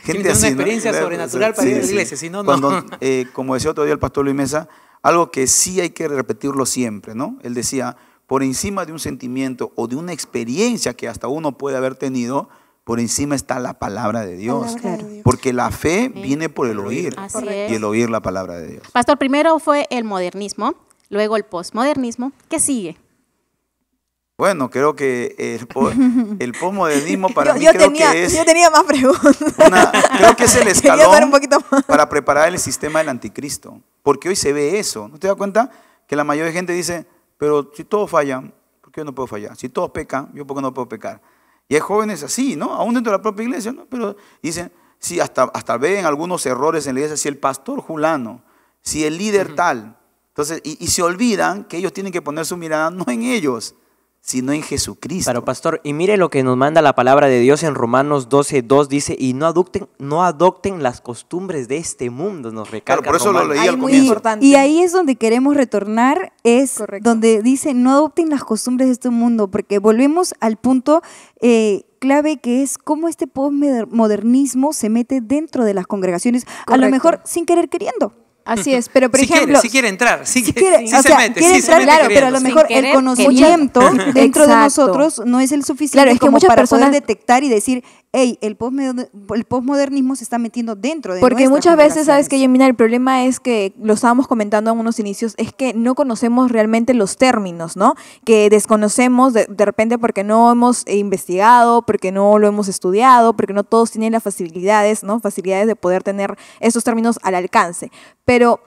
F: gente
G: Tiene
F: así,
G: una
F: ¿no?
G: experiencia sobrenatural para ir a la iglesia, si no, no.
F: Cuando, como decía otro día el pastor Luis Mesa, algo que sí hay que repetirlo siempre, ¿no? Él decía, por encima de un sentimiento o de una experiencia que hasta uno puede haber tenido, por encima está la palabra de Dios.
B: Palabra de Dios.
F: Porque la fe viene por el oír.
C: Así
F: Y el
C: es.
F: oír la palabra de Dios.
C: Pastor, primero fue el modernismo, luego el posmodernismo. ¿Qué sigue?
F: Bueno, creo que el posmodernismo para mí
D: yo
F: creo
D: tenía,
F: que es
D: yo tenía más preguntas.
F: creo que es el
D: Quería saber un
F: escalón
D: poquito más.
F: para preparar el sistema del anticristo. Porque hoy se ve eso. ¿No te das cuenta? Que la mayoría de gente dice, pero si todos fallan, ¿por qué yo no puedo fallar? Si todos pecan, ¿yo por qué no puedo pecar? Y hay jóvenes así, ¿no? Aún dentro de la propia iglesia, ¿no? Pero dicen, sí, hasta ven algunos errores en la iglesia, si el pastor fulano, si el líder tal. Entonces, y se olvidan que ellos tienen que poner su mirada no en ellos, sino en Jesucristo.
E: Claro, pastor, y mire lo que nos manda la palabra de Dios en Romanos 12:2, dice, y no adopten las costumbres de este mundo, nos
F: Claro,
E: recalca
F: por eso lo
E: Romanos.
F: leí
D: Ay,
F: al
D: muy
F: comienzo.
D: importante.
A: Y ahí es donde queremos retornar, es
D: Correcto.
A: donde dice, no adopten las costumbres de este mundo, porque volvemos al punto clave que es cómo este postmodernismo se mete dentro de las congregaciones, a lo
D: Correcto.
A: mejor sin querer queriendo.
D: Así es, pero por
G: Si
D: ejemplo,
G: quiere entrar, sí
A: Quiere,
G: sí
A: o
G: se
A: sea,
G: mete,
A: quiere
G: sí se
A: entrar,
G: mete
A: claro, pero a
G: queriendo.
A: lo mejor
C: Sin
A: el
C: querer,
A: conocimiento dentro de
D: Exacto.
A: nosotros no es el suficiente
D: Claro, es que
A: como
D: muchas
A: para
D: personas-
A: poder detectar y decir, hey, el postmodernismo se está metiendo dentro de
D: porque
A: nuestras
D: muchas veces, ¿sabes qué,
A: congregaciones.
D: Yemina? El problema es que, lo estábamos comentando en unos inicios, es que no conocemos realmente los términos, ¿no? Que desconocemos de repente porque no hemos investigado, porque no lo hemos estudiado, porque no todos tienen las facilidades, ¿no? Facilidades de poder tener estos términos al alcance. Pero,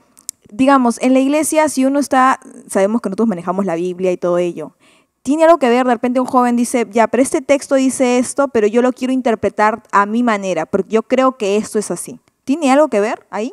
D: digamos, en la iglesia, si uno está, sabemos que nosotros manejamos la Biblia y todo ello, tiene algo que ver, de repente un joven dice, ya, pero este texto dice esto, pero yo lo quiero interpretar a mi manera, porque yo creo que esto es así. ¿Tiene algo que ver ahí?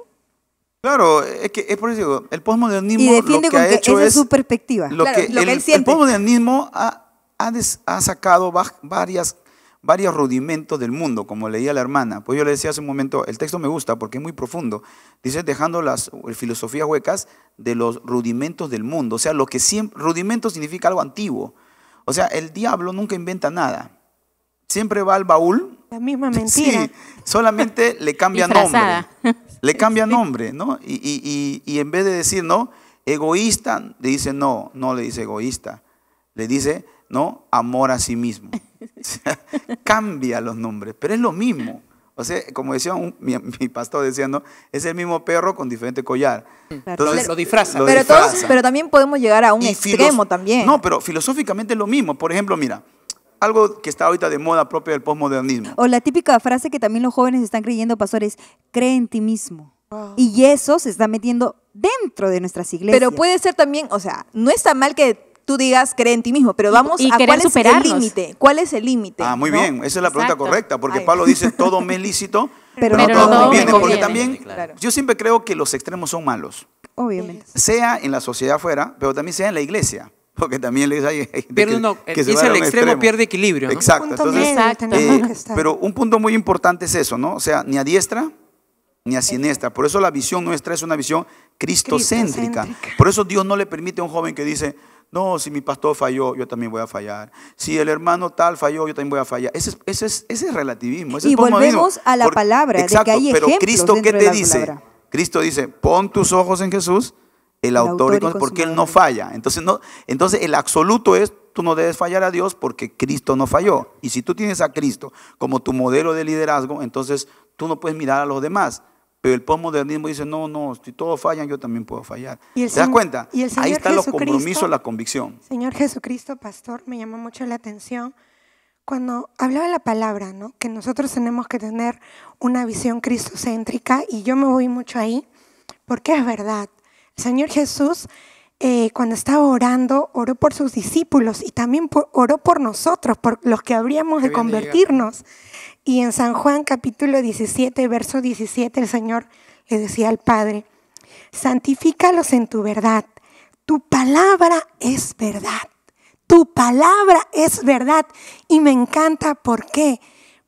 F: Claro, es por eso digo, el posmodernismo
A: Y defiende
F: lo que
A: con
F: ha
A: que
F: hecho
A: esa es
F: es
A: su perspectiva.
F: lo
D: Claro,
F: que
D: lo que él
F: el
D: siente.
F: posmodernismo ha sacado varios rudimentos del mundo, como leía la hermana. Pues yo le decía hace un momento, el texto me gusta porque es muy profundo. Dice, dejando las filosofías huecas de los rudimentos del mundo. O sea, lo que siempre, rudimento significa algo antiguo. O sea, el diablo nunca inventa nada. Siempre va al baúl.
B: La misma mentira.
F: Sí, solamente le cambia
C: Disfrazada.
F: nombre. Le cambia nombre, ¿no? Y en vez de decir, no, egoísta, le dice, no le dice egoísta. Le dice, no, amor a sí mismo. O sea, cambia los nombres, pero es lo mismo. O sea, como decía mi pastor diciendo, es el mismo perro con diferente collar.
G: Entonces, lo disfraza.
D: Pero también podemos llegar a un extremo también.
F: No, pero filosóficamente es lo mismo. Por ejemplo, mira, algo que está ahorita de moda propia del posmodernismo.
A: O la típica frase que también los jóvenes están creyendo, pastores, cree en ti mismo. Y eso se está metiendo dentro de nuestras iglesias.
D: Pero puede ser también, o sea, no está mal que tú digas cree en ti mismo, pero vamos
C: y
D: a
C: querer
D: cuál es el
C: superarnos.
D: límite. ¿Cuál es el límite?
F: Ah, muy
D: ¿no?
F: bien. Esa es la pregunta
C: Exacto.
F: correcta, porque
D: Ay.
F: Pablo dice todo me es lícito,
A: Pero
F: pero
A: no
F: no todo
A: todo me
F: conviene. Porque
C: conviene.
F: también,
D: Claro.
F: yo siempre creo que los extremos son malos.
A: Obviamente.
F: Sea en la sociedad afuera, pero también sea en la iglesia. Porque también les hay gente
G: Pierde uno,
F: que se
G: irse
F: va a
G: al
F: un
G: extremo pierde equilibrio, ¿no?
F: Exacto.
B: Punto
F: Entonces,
B: medio
C: Exacto.
B: tenemos que estar.
F: pero un punto muy importante es eso, ¿no? O sea, ni a diestra ni a siniestra. Por eso la visión nuestra es una visión cristocéntrica.
B: Cristocéntrica.
F: Por eso Dios no le permite a un joven que dice, no, si mi pastor falló, yo también voy a fallar. Si el hermano tal falló, yo también voy a fallar. Ese es relativismo. Ese
A: Y
F: es posmodernismo.
A: volvemos a la palabra, de que
F: exacto,
A: hay
F: pero
A: ejemplos
F: Cristo, ¿qué
A: dentro
F: te
A: de la
F: dice?
A: palabra.
F: Cristo dice, pon tus ojos en Jesús, el autor y porque Él no falla. Entonces el absoluto es, tú no debes fallar a Dios porque Cristo no falló. Y si tú tienes a Cristo como tu modelo de liderazgo, entonces tú no puedes mirar a los demás. Pero el posmodernismo dice, no, si todos fallan, yo también puedo fallar.
B: Y el
F: ¿Te das
B: Señor-
F: cuenta?
B: y el
F: Ahí
B: Señor
F: están los
B: Jesucristo-
F: compromisos, la convicción.
B: Señor Jesucristo, pastor, me llamó mucho la atención cuando hablaba la palabra, ¿no? Que nosotros tenemos que tener una visión cristocéntrica y yo me voy mucho ahí porque es verdad. El Señor Jesús, cuando estaba orando, oró por sus discípulos y también oró por nosotros, por los que habríamos de
G: Habían de
B: convertirnos. Y en San Juan capítulo 17, verso 17, el Señor le decía al Padre, santifícalos en tu verdad. Tu palabra es verdad. Tu palabra es verdad. Y me encanta, ¿por qué?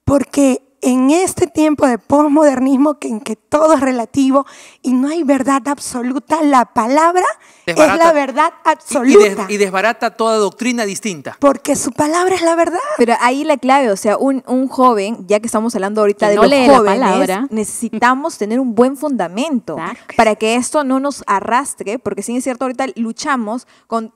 B: Porque en este tiempo de posmodernismo en que todo es relativo y no hay verdad absoluta, la palabra es la verdad absoluta.
G: Y desbarata toda doctrina distinta.
B: Porque su palabra es la verdad.
D: Pero ahí la clave, o sea, un joven, ya que estamos hablando ahorita
C: Que
D: de
C: no
D: los
C: lee la
D: jóvenes,
C: palabra.
D: necesitamos tener un buen fundamento
C: Exacto.
D: para que esto no nos arrastre, porque sí es cierto, ahorita luchamos con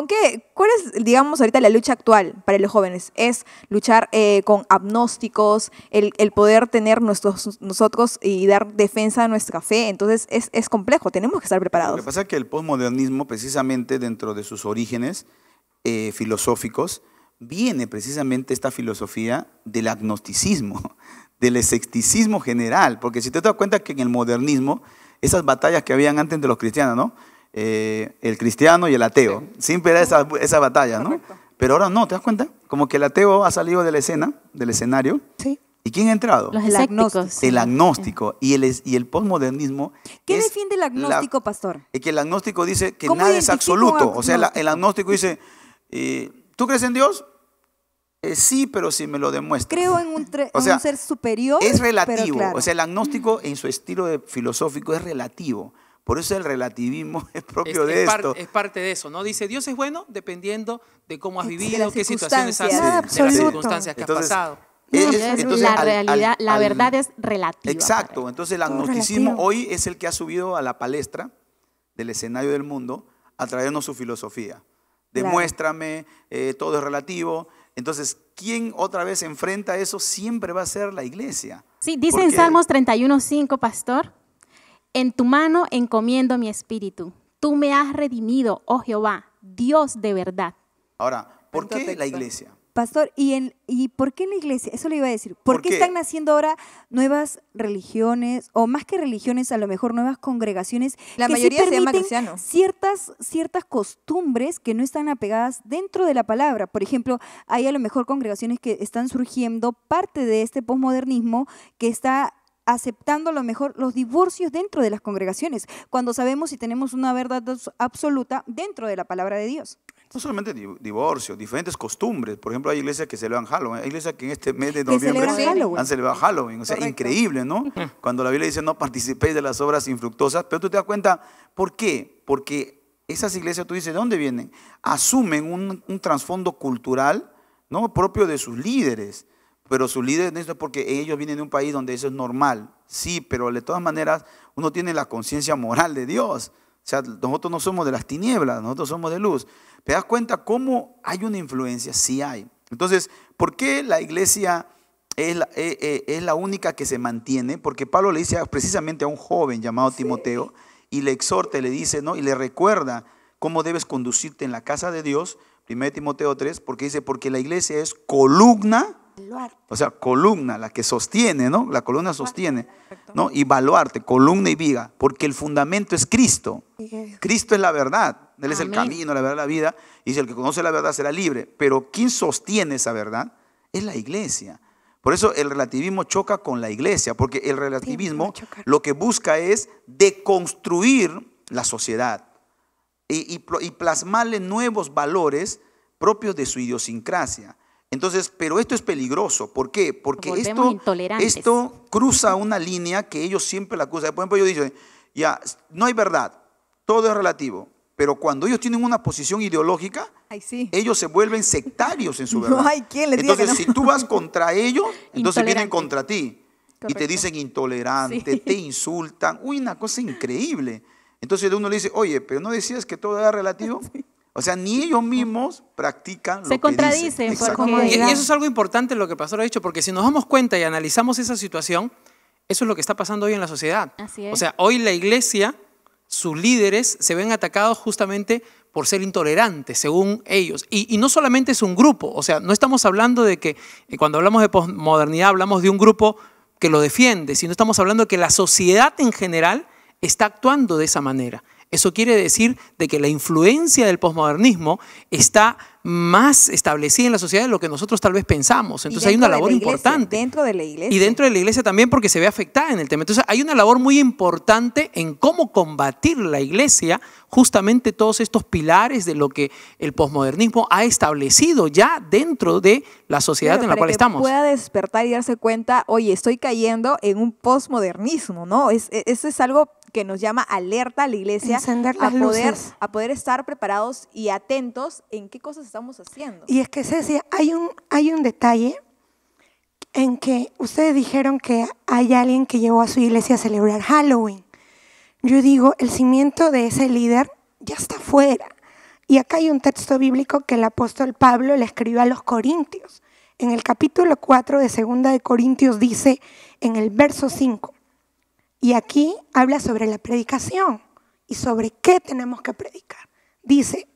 D: qué, ¿cuál es, digamos, ahorita la lucha actual para los jóvenes? Es luchar con agnósticos, el poder tener nosotros y dar defensa a nuestra fe, entonces es complejo, tenemos que estar
F: Lo
D: preparados.
F: que pasa es que el posmodernismo, precisamente dentro de sus orígenes filosóficos, viene precisamente esta filosofía del agnosticismo, del escepticismo general, porque si te das cuenta que en el modernismo, esas batallas que habían antes de los cristianos, ¿no? El cristiano y el ateo, siempre era esa batalla, ¿no? Pero ahora no, ¿te das cuenta? Como que el ateo ha salido de la escena, del escenario,
B: Sí.
F: ¿y quién ha entrado?
C: Los
A: El
C: escépticos.
A: agnóstico.
F: El agnóstico. Y el posmodernismo.
A: ¿Qué
F: es
A: defiende el agnóstico, pastor?
F: Es que el agnóstico dice que
A: ¿Cómo
F: nada es
A: identifico un
F: absoluto. O sea, el
A: agnóstico?
F: agnóstico dice, ¿tú crees en Dios? Sí, pero si me lo demuestras.
A: Creo en un,
F: O sea,
A: un ser superior.
F: Es
A: pero
F: relativo.
A: claro.
F: O sea, el agnóstico en su estilo filosófico es relativo. Por eso el relativismo es propio de esto.
G: Es parte de eso, ¿no? Dice, Dios es bueno dependiendo de cómo has
A: De
G: vivido,
D: las
G: qué situaciones has,
D: circunstancias.
B: Nada
G: de las
B: absoluto.
G: circunstancias que
F: Entonces,
G: has pasado.
F: entonces,
C: la
F: al-
C: realidad,
F: al-
C: la
F: al-
C: verdad es relativa.
F: Exacto, entonces el
B: Todo
F: agnosticismo
B: relativo.
F: hoy es el que ha subido a la palestra del escenario del mundo a traernos su filosofía.
A: Claro.
F: Demuéstrame, todo es relativo. Entonces, ¿quién otra vez enfrenta eso? Siempre va a ser la iglesia.
C: Sí, dice en
F: Porque-
C: Salmos 31:5, pastor, en tu mano encomiendo mi espíritu. Tú me has redimido, oh Jehová, Dios de verdad.
F: Ahora, ¿por
D: Tanto
F: qué
D: texto.
F: la iglesia?
A: Pastor, ¿y por qué en la iglesia? Eso le iba a decir. ¿Por
F: ¿Por
A: qué
F: qué?
A: están naciendo ahora nuevas religiones, o más que religiones, a lo mejor nuevas congregaciones?
D: La
A: que sí
D: mayoría se llama
A: permiten
D: cristiano.
A: ciertas costumbres que no están apegadas dentro de la palabra. Por ejemplo, hay a lo mejor congregaciones que están surgiendo, parte de este posmodernismo que está aceptando a lo mejor los divorcios dentro de las congregaciones, cuando sabemos y tenemos una verdad absoluta dentro de la palabra de Dios.
F: No solamente divorcio, diferentes costumbres. Por ejemplo, hay iglesias que celebran Halloween. Hay iglesias que en este mes de
A: Que
F: noviembre
A: celebran Halloween.
F: han celebrado Halloween. O sea,
D: Correcto.
F: increíble, ¿no? Cuando la Biblia dice no participéis de las obras infructuosas. Pero tú te das cuenta, ¿por qué? Porque esas iglesias, tú dices, ¿de dónde vienen? Asumen un trasfondo cultural, ¿no? Propio de sus líderes. Pero sus líderes, no es porque ellos vienen de un país donde eso es normal. Sí, pero de todas maneras uno tiene la conciencia moral de Dios. O sea, nosotros no somos de las tinieblas, nosotros somos de luz. ¿Te das cuenta cómo hay una influencia? Sí hay. Entonces, ¿por qué la iglesia es la única que se mantiene, porque Pablo le dice precisamente a un joven llamado Timoteo, y le exhorta, le dice, ¿no? Y le recuerda cómo debes conducirte en la casa de Dios, 1 Timoteo 3, porque dice, porque la iglesia es columna, o sea, columna, la que sostiene, ¿no? La columna sostiene, ¿no? Y baluarte, columna y viga, porque el fundamento es Cristo. Cristo es la verdad, Él es el camino, la verdad, la vida, y dice, el que conoce la verdad será libre, pero ¿quién sostiene esa verdad? Es la iglesia. Por eso el relativismo choca con la iglesia, porque el relativismo lo que busca es deconstruir la sociedad y plasmarle nuevos valores propios de su idiosincrasia. Entonces, pero esto es peligroso. ¿Por qué? Porque esto cruza una línea que ellos siempre la cruzan. Por ejemplo, ellos dicen, ya, no hay verdad, todo es relativo. Pero cuando ellos tienen una posición ideológica, ellos se vuelven sectarios en su verdad.
D: No hay quien les diga
F: entonces,
D: que no.
F: si tú vas contra ellos, entonces vienen contra ti. Correcto. Y te dicen intolerante, te insultan. Uy, una cosa increíble. Entonces uno le dice, oye, pero ¿no decías que todo era relativo? Sí. O sea, ni ellos mismos practican lo que dicen.
C: Se contradicen.
G: Y eso es algo importante lo que el pastor ha dicho, porque si nos damos cuenta y analizamos esa situación, eso es lo que está pasando hoy en la sociedad.
C: Así es.
G: O sea, hoy la iglesia, sus líderes se ven atacados justamente por ser intolerantes, según ellos. Y no solamente es un grupo, o sea, no estamos hablando de que cuando hablamos de posmodernidad hablamos de un grupo que lo defiende, sino estamos hablando de que la sociedad en general está actuando de esa manera. Eso quiere decir de que la influencia del posmodernismo está más establecida en la sociedad de lo que nosotros tal vez pensamos. Entonces hay una labor importante.
D: Dentro de la iglesia.
G: Y dentro de la iglesia también, porque se ve afectada en el tema. Entonces hay una labor muy importante en cómo combatir la iglesia justamente todos estos pilares de lo que el posmodernismo ha establecido ya dentro de la sociedad en la cual estamos.
D: Para que pueda despertar y darse cuenta, oye, estoy cayendo en un posmodernismo, ¿no? Eso es algo que nos llama alerta a la iglesia a poder estar preparados y atentos en qué cosas estamos haciendo.
B: Y es que, Ceci, hay un detalle en que ustedes dijeron que hay alguien que llevó a su iglesia a celebrar Halloween. Yo digo, el cimiento de ese líder ya está fuera. Y acá hay un texto bíblico que el apóstol Pablo le escribió a los Corintios. En el capítulo 4 de 2 de Corintios dice, en el verso 5, y aquí habla sobre la predicación y sobre qué tenemos que predicar. Dice,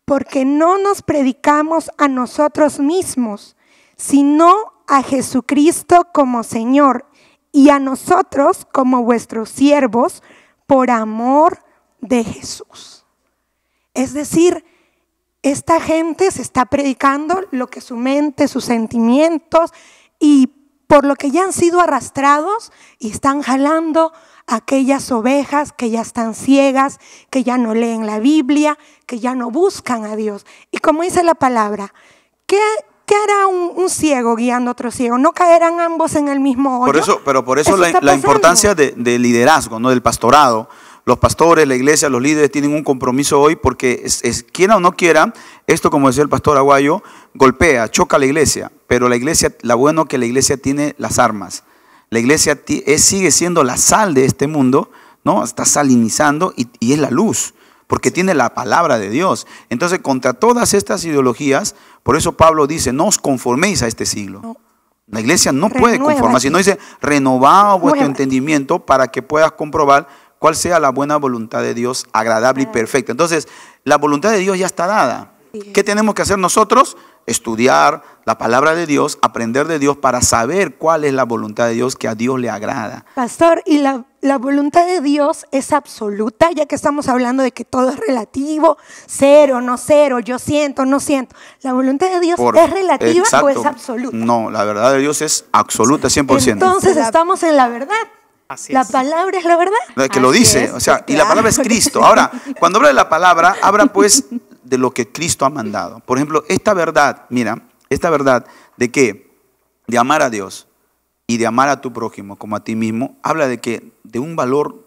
B: porque no nos predicamos a nosotros mismos, sino a Jesucristo como Señor y a nosotros como vuestros siervos por amor de Jesús. Es decir, esta gente se está predicando lo que su mente, sus sentimientos y por lo que ya han sido arrastrados y están jalando a aquellas ovejas que ya están ciegas, que ya no leen la Biblia, que ya no buscan a Dios. Y como dice la palabra, ¿qué hará un ciego guiando a otro ciego? ¿No caerán ambos en el mismo hoyo?
F: Por eso la importancia del liderazgo, ¿no? Del pastorado. Los pastores, la iglesia, los líderes tienen un compromiso hoy porque quiera o no quiera, esto como decía el pastor Aguayo, golpea, choca a la iglesia, pero la iglesia, lo bueno que la iglesia tiene las armas. La iglesia sigue siendo la sal de este mundo, ¿no? Está salinizando y es la luz, porque tiene la palabra de Dios. Entonces, contra todas estas ideologías, por eso Pablo dice, no os conforméis a este siglo. No. La iglesia no puede conformarse, sino dice, renovad vuestro entendimiento para que puedas comprobar cuál sea la buena voluntad de Dios, agradable y perfecta. Entonces, la voluntad de Dios ya está dada. ¿Qué tenemos que hacer nosotros? Estudiar la palabra de Dios, aprender de Dios para saber cuál es la voluntad de Dios que a Dios le agrada.
B: Pastor, ¿y la voluntad de Dios es absoluta? Ya que estamos hablando de que todo es relativo, cero, no cero, yo siento, no siento. ¿La voluntad de Dios es relativa o es absoluta?
F: No, la verdad de Dios es absoluta, 100%.
B: Entonces estamos en la verdad. La palabra es la verdad.
F: Que lo dice, o sea, y la palabra es Cristo. Ahora, cuando habla de la palabra, habla pues de lo que Cristo ha mandado. Por ejemplo, esta verdad, mira, esta verdad de que de amar a Dios y de amar a tu prójimo como a ti mismo, habla de un valor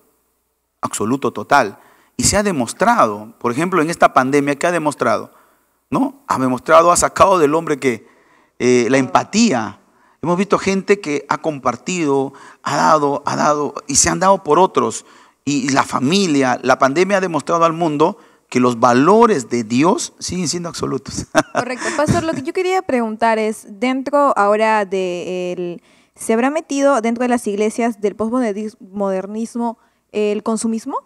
F: absoluto, total. Y se ha demostrado, por ejemplo, en esta pandemia, ¿qué ha demostrado? ¿No? Ha sacado del hombre que la empatía. Hemos visto gente que ha compartido, ha dado y se han dado por otros. Y la familia, la pandemia ha demostrado al mundo que los valores de Dios siguen siendo absolutos.
D: Correcto. Pastor, lo que yo quería preguntar es, dentro ahora ¿se habrá metido dentro de las iglesias del postmodernismo el consumismo?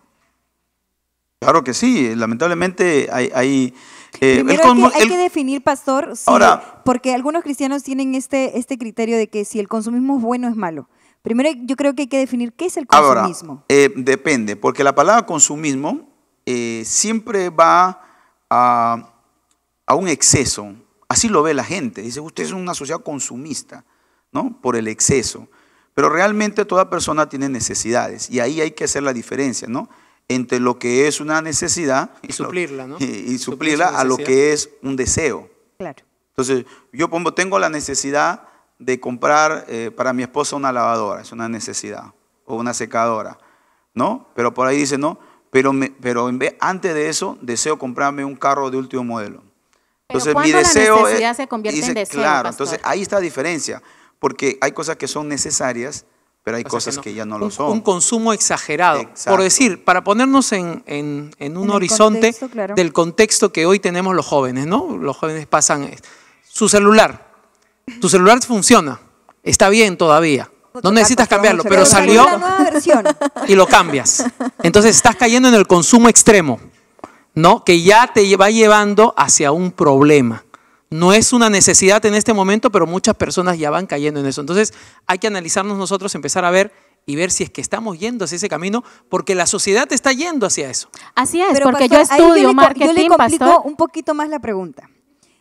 F: Claro que sí, lamentablemente hay
A: Primero hay que definir, pastor, sí,
F: Ahora,
A: porque algunos cristianos tienen este criterio de que si el consumismo es bueno es malo. Primero yo creo que hay que definir qué es el consumismo.
F: Depende, porque la palabra consumismo siempre va a un exceso. Así lo ve la gente. Dice, usted es una sociedad consumista, ¿no? Por el exceso. Pero realmente toda persona tiene necesidades y ahí hay que hacer la diferencia, ¿no? Entre lo que es una necesidad
G: Y suplirla, ¿no?
F: y suplirla a lo que es un deseo.
A: Claro.
F: Entonces, yo tengo la necesidad de comprar para mi esposa una lavadora, es una necesidad, o una secadora, ¿no? Pero por ahí dice, no, pero antes de eso, deseo comprarme un carro de último modelo. Entonces, mi deseo
C: la necesidad se convierte en deseo,
F: claro,
C: pastor?
F: entonces ahí está la diferencia, porque hay cosas que son necesarias, pero hay cosas que ya no lo son.
G: Un consumo exagerado.
F: Exacto.
G: Por decir, para ponernos en un horizonte
A: contexto, claro.
G: del contexto que hoy tenemos los jóvenes, ¿no? Los jóvenes pasan su celular. Tu celular funciona, está bien todavía. No necesitas cambiarlo, pero salió
A: la nueva versión.
G: y lo cambias. Entonces estás cayendo en el consumo extremo, ¿no? Que ya te va llevando hacia un problema. No es una necesidad en este momento, pero muchas personas ya van cayendo en eso. Entonces hay que analizarnos nosotros, empezar a ver y ver si es que estamos yendo hacia ese camino, porque la sociedad está yendo hacia eso.
C: Así es,
A: Pero,
C: porque
A: pastor,
C: yo
A: ahí
C: estudio
A: yo
C: marketing,
A: le complico
C: pastor.
A: un poquito más la pregunta.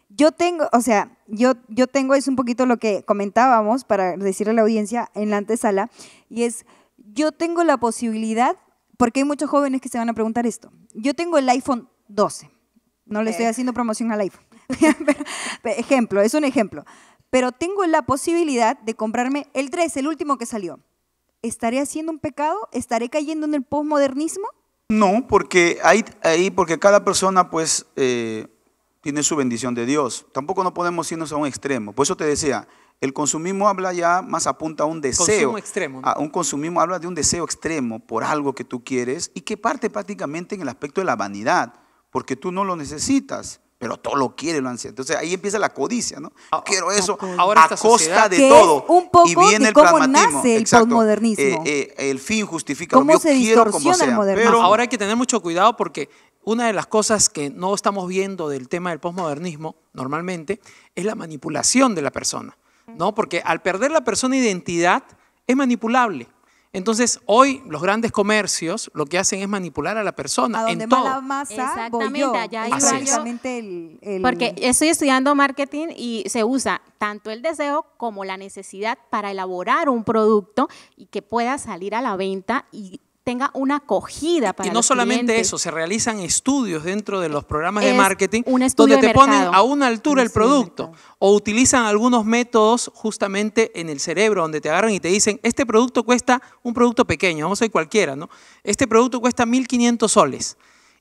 A: Yo tengo, o sea, yo tengo, es un poquito lo que comentábamos para decirle a la audiencia en la antesala, y es, yo tengo la posibilidad, porque hay muchos jóvenes que se van a preguntar esto, yo tengo el iPhone 12, no le estoy haciendo promoción al iPhone, ejemplo, es un ejemplo, pero tengo la posibilidad de comprarme el 13, el último que salió. ¿Estaré haciendo un pecado? ¿Estaré cayendo en el posmodernismo?
F: No, porque porque cada persona pues tiene su bendición de Dios. Tampoco no podemos irnos a un extremo. Por eso te decía, el consumismo habla ya más apunta a un deseo.
G: Consumo extremo, ¿no?
F: Un consumismo habla de un deseo extremo por algo que tú quieres y que parte prácticamente en el aspecto de la vanidad, porque tú no lo necesitas, pero todo lo quiere, lo ansía. Entonces ahí empieza la codicia, ¿no? Quiero eso
G: Ahora
F: a
G: esta
F: costa
G: sociedad
F: de
A: que
F: todo.
A: es un poco
F: y viene
A: de
F: el
A: cómo
F: pragmatismo.
A: nace el
F: Exacto.
A: posmodernismo.
F: El fin justifica
A: ¿Cómo
F: lo que
A: se
F: yo quiero como
A: distorsiona el
F: sea.
A: modernismo?
F: Pero
G: Ahora hay que tener mucho cuidado porque una de las cosas que no estamos viendo del tema del posmodernismo normalmente es la manipulación de la persona, ¿no? Porque al perder la persona identidad es manipulable. Entonces, hoy los grandes comercios lo que hacen es manipular a la persona
A: A donde
G: en
A: va
G: todo.
A: la masa, voy
C: Exactamente,
A: yo.
C: allá
G: iba
A: Es
G: yo.
A: básicamente el...
C: Porque estoy estudiando marketing y se usa tanto el deseo como la necesidad para elaborar un producto y que pueda salir a la venta y tenga una acogida para
G: Y no
C: los
G: solamente
C: clientes.
G: eso, se realizan estudios dentro de los programas de
C: Es
G: marketing
C: un estudio
G: donde
C: de
G: te ponen
C: mercado.
G: a una altura el
A: estudio de
G: producto
A: mercado.
G: o utilizan algunos métodos justamente en el cerebro donde te agarran y te dicen, este producto cuesta, un producto pequeño, vamos a decir cualquiera, ¿no? Este producto cuesta 1.500 soles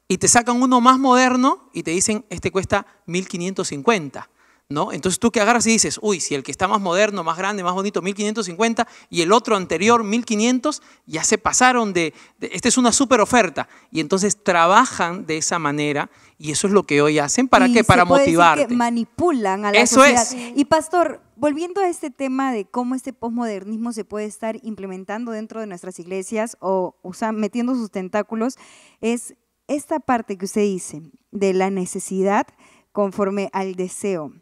G: y te sacan uno más moderno y te dicen, este cuesta 1.550. ¿No? Entonces tú que agarras y dices, uy, si el que está más moderno, más grande, más bonito, 1.550 y el otro anterior, 1.500, ya se pasaron esta es una súper oferta. Y entonces trabajan de esa manera y eso es lo que hoy hacen. ¿Para
A: Y
G: qué? Para
A: se puede decir
G: motivarte.
A: que manipulan a la
G: Eso
A: sociedad.
G: es.
A: Y pastor, volviendo a este tema de cómo este posmodernismo se puede estar implementando dentro de nuestras iglesias o sea, metiendo sus tentáculos, es esta parte que usted dice de la necesidad conforme al deseo,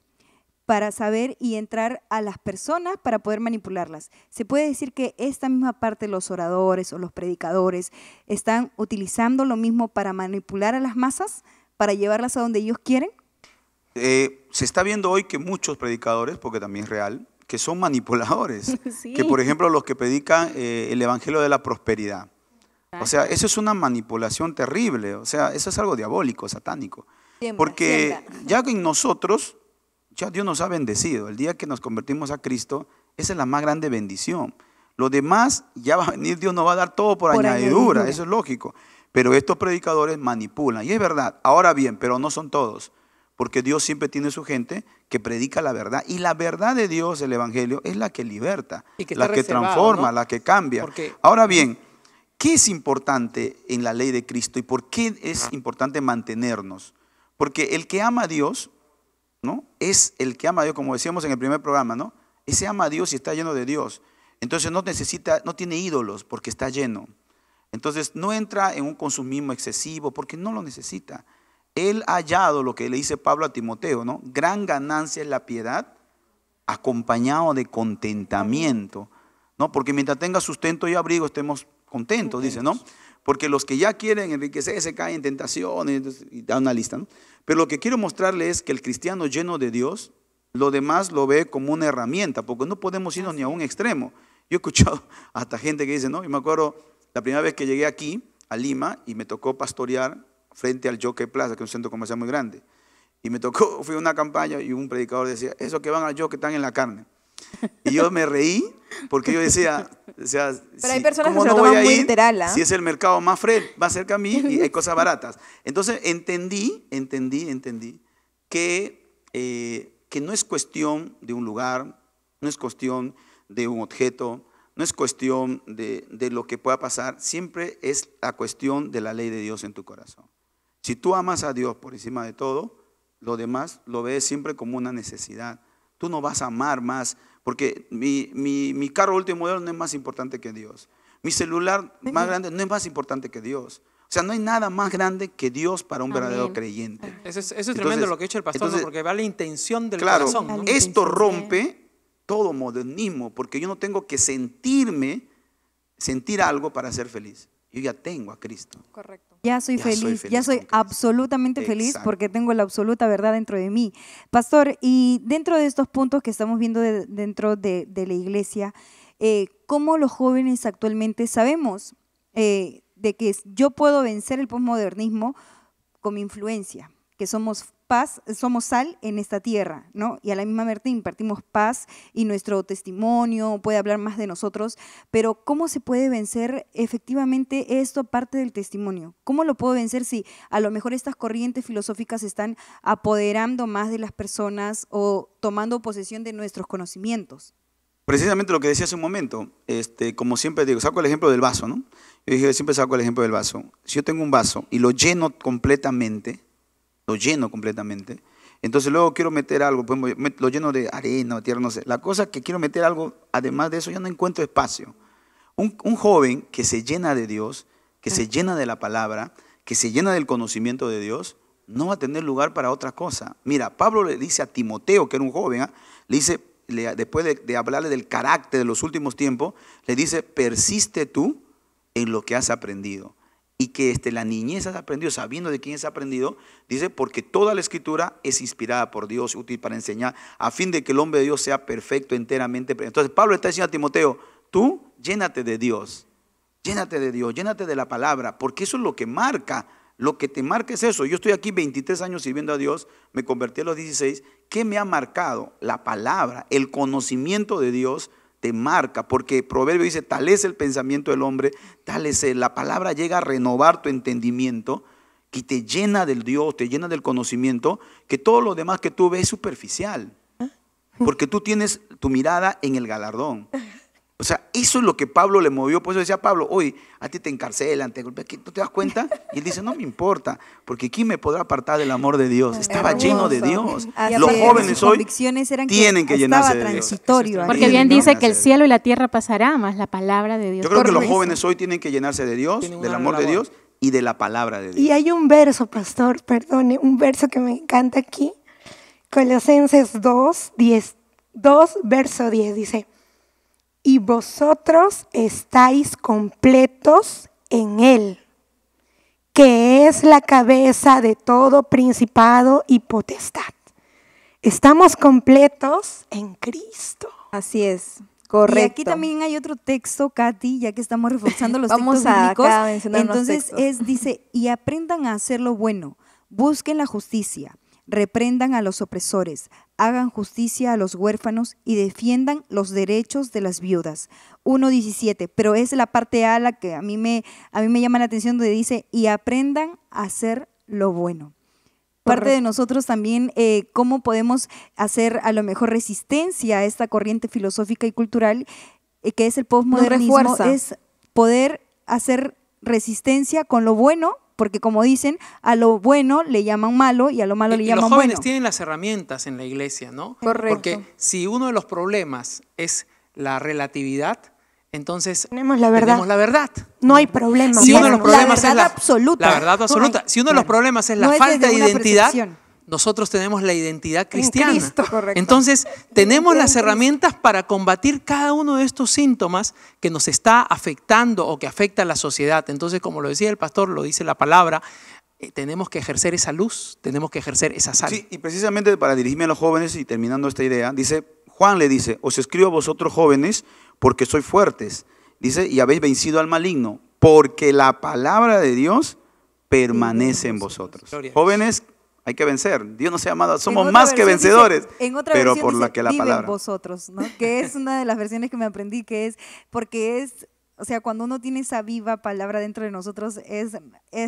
A: para saber y entrar a las personas para poder manipularlas. Se puede decir que esta misma parte, los oradores o los predicadores, están utilizando lo mismo para manipular a las masas, para llevarlas a donde ellos quieren.
F: Se está viendo hoy que muchos predicadores, porque también es real, que son manipuladores.
C: Sí.
F: Que por ejemplo los que predican el evangelio de la prosperidad. O sea, eso es una manipulación terrible. O sea, eso es algo diabólico, satánico. Porque ya en nosotros, ya Dios nos ha bendecido. El día que nos convertimos a Cristo, esa es la más grande bendición. Lo demás, ya va a venir, Dios nos va a dar todo por añadidura, eso es lógico. Pero estos predicadores manipulan, y es verdad. Ahora bien, pero no son todos, porque Dios siempre tiene su gente que predica la verdad. Y la verdad de Dios, el evangelio, es la que liberta,
G: Y que
F: la
G: está
F: que
G: reservado,
F: transforma,
G: ¿no?
F: la que cambia.
G: Porque
F: Ahora bien, ¿qué es importante en la ley de Cristo y por qué es importante mantenernos? Porque el que ama a Dios, ¿no? Es el que ama a Dios, como decíamos en el primer programa, ¿no? Ese ama a Dios y está lleno de Dios. Entonces no tiene ídolos porque está lleno. Entonces no entra en un consumismo excesivo porque no lo necesita. Él ha hallado lo que le dice Pablo a Timoteo, ¿no? Gran ganancia es la piedad acompañado de contentamiento, ¿no? Porque mientras tenga sustento y abrigo estemos contentos, dice, ¿no? Porque los que ya quieren enriquecerse caen en tentaciones y da una lista, ¿no? Pero lo que quiero mostrarles es que el cristiano lleno de Dios, lo demás lo ve como una herramienta, porque no podemos irnos ni a un extremo. Yo he escuchado hasta gente que dice, ¿no? Yo me acuerdo la primera vez que llegué aquí, a Lima, y me tocó pastorear frente al Jockey Plaza, que es un centro comercial muy grande. Y me tocó, fui a una campaña y un predicador decía, esos que van al Jockey están en la carne. Y yo me reí porque yo decía,
D: pero hay personas que se lo toman muy literal, ¿eh?
F: Si es el mercado más cerca a mí y hay cosas baratas. Entonces entendí que no es cuestión de un lugar, no es cuestión de un objeto, no es cuestión de lo que pueda pasar, siempre es la cuestión de la ley de Dios en tu corazón. Si tú amas a Dios por encima de todo, lo demás lo ves siempre como una necesidad. Tú no vas a amar más, porque mi carro último modelo no es más importante que Dios. Mi celular más grande no es más importante que Dios. O sea, no hay nada más grande que Dios para un verdadero creyente.
G: Eso es tremendo lo que ha hecho el pastor, ¿no? Porque va la intención del
F: claro,
G: corazón, ¿no?
F: Esto rompe todo modernismo, porque yo no tengo que sentir algo para ser feliz. Yo ya tengo a Cristo.
D: Correcto.
A: Ya soy feliz, ya soy
F: con Cristo.
A: absolutamente feliz
F: Exacto.
A: porque tengo la absoluta verdad dentro de mí. Pastor, y dentro de estos puntos que estamos viendo dentro de la iglesia, ¿cómo los jóvenes actualmente sabemos de que yo puedo vencer el posmodernismo con mi influencia? Que somos paz, somos sal en esta tierra, ¿no? Y a la misma vez impartimos paz y nuestro testimonio puede hablar más de nosotros, pero ¿cómo se puede vencer efectivamente esto parte del testimonio? ¿Cómo lo puedo vencer si a lo mejor estas corrientes filosóficas están apoderando más de las personas o tomando posesión de nuestros conocimientos?
F: Precisamente lo que decía hace un momento, como siempre digo, saco el ejemplo del vaso, ¿no? Yo dije, siempre saco el ejemplo del vaso. Si yo tengo un vaso y lo lleno completamente, entonces luego quiero meter algo, pues lo lleno de arena o tierra, no sé. La cosa que quiero meter algo, además de eso, ya no encuentro espacio. Un joven que se llena de Dios, que se llena de la palabra, que se llena del conocimiento de Dios, no va a tener lugar para otra cosa. Mira, Pablo le dice a Timoteo, que era un joven, le dice, después de hablarle del carácter de los últimos tiempos, le dice, persiste tú en lo que has aprendido. Y que la niñez has aprendido, sabiendo de quién has aprendido, dice, porque toda la escritura es inspirada por Dios, útil para enseñar, a fin de que el hombre de Dios sea perfecto enteramente. Entonces Pablo está diciendo a Timoteo, tú llénate de Dios, llénate de la palabra, porque eso es lo que marca, lo que te marca es eso. Yo estoy aquí 23 años sirviendo a Dios, me convertí a los 16, ¿qué me ha marcado? La palabra, el conocimiento de Dios te marca, porque Proverbio dice, tal es el pensamiento del hombre, tal es la palabra llega a renovar tu entendimiento, que te llena del Dios, te llena del conocimiento, que todo lo demás que tú ves es superficial, porque tú tienes tu mirada en el galardón. O sea, eso es lo que Pablo le movió. Por eso decía Pablo, hoy a ti te encarcelan, ¿tú te das cuenta? Y él dice, no me importa, porque ¿quién me podrá apartar del amor de Dios? Estaba lleno de Dios. Los jóvenes hoy tienen que llenarse de Dios.
C: Porque bien dice que el cielo y la tierra pasará, más la palabra de Dios.
F: Yo creo que los jóvenes hoy tienen que llenarse de Dios, del amor de Dios y de la palabra de Dios.
B: Y hay un verso, pastor, perdone, un verso que me encanta aquí. Colosenses 2, verso 10, dice, y vosotros estáis completos en Él, que es la cabeza de todo principado y potestad. Estamos completos en Cristo.
D: Así es, correcto.
A: Y aquí también hay otro texto, Katy, ya que estamos reforzando los
D: Vamos
A: textos bíblicos.
D: acá a mencionar unos
A: Entonces
D: textos.
A: dice, y aprendan a hacer lo bueno, busquen la justicia, reprendan a los opresores, hagan justicia a los huérfanos y defiendan los derechos de las viudas. 1:17, pero es la parte A la que a mí me llama la atención, donde dice, y aprendan a hacer lo bueno. Parte de nosotros también, cómo podemos hacer a lo mejor resistencia a esta corriente filosófica y cultural, que es el posmodernismo, es poder hacer resistencia con lo bueno, porque como dicen, a lo bueno le llaman malo y a lo malo le llaman bueno.
G: Los jóvenes tienen las herramientas en la iglesia, ¿no?
D: Correcto.
G: Porque si uno de los problemas es la relatividad, entonces
B: Tenemos la verdad.
G: tenemos la verdad.
B: No hay problema.
G: Si
A: Y
G: uno de
A: es
G: los problemas
A: la
G: es
A: verdad absoluta.
G: La verdad absoluta. Si uno de los problemas es la
A: No es
G: falta de
A: desde una
G: identidad,
A: percepción.
G: nosotros tenemos la identidad cristiana.
B: Cristo.
D: Correcto.
G: Entonces, tenemos las herramientas para combatir cada uno de estos síntomas que nos está afectando o que afecta a la sociedad. Entonces, como lo decía el pastor, lo dice la palabra, tenemos que ejercer esa luz, tenemos que ejercer esa sal.
F: Sí, y precisamente para dirigirme a los jóvenes y terminando esta idea, dice, Juan le dice, os escribo a vosotros jóvenes porque sois fuertes, dice, y habéis vencido al maligno, porque la palabra de Dios permanece en vosotros.
G: Gloria a Dios.
F: Jóvenes, hay que vencer. Dios nos ha llamado, somos
A: En otra
F: más que
A: versión
F: vencedores,
A: dice- en otra
F: pero
A: versión
F: por
A: dice,
F: la que la
A: "Vive en
F: palabra.
A: vosotros", ¿no? Que es una de las versiones que me aprendí, que es porque es, o sea, cuando uno tiene esa viva palabra dentro de nosotros, es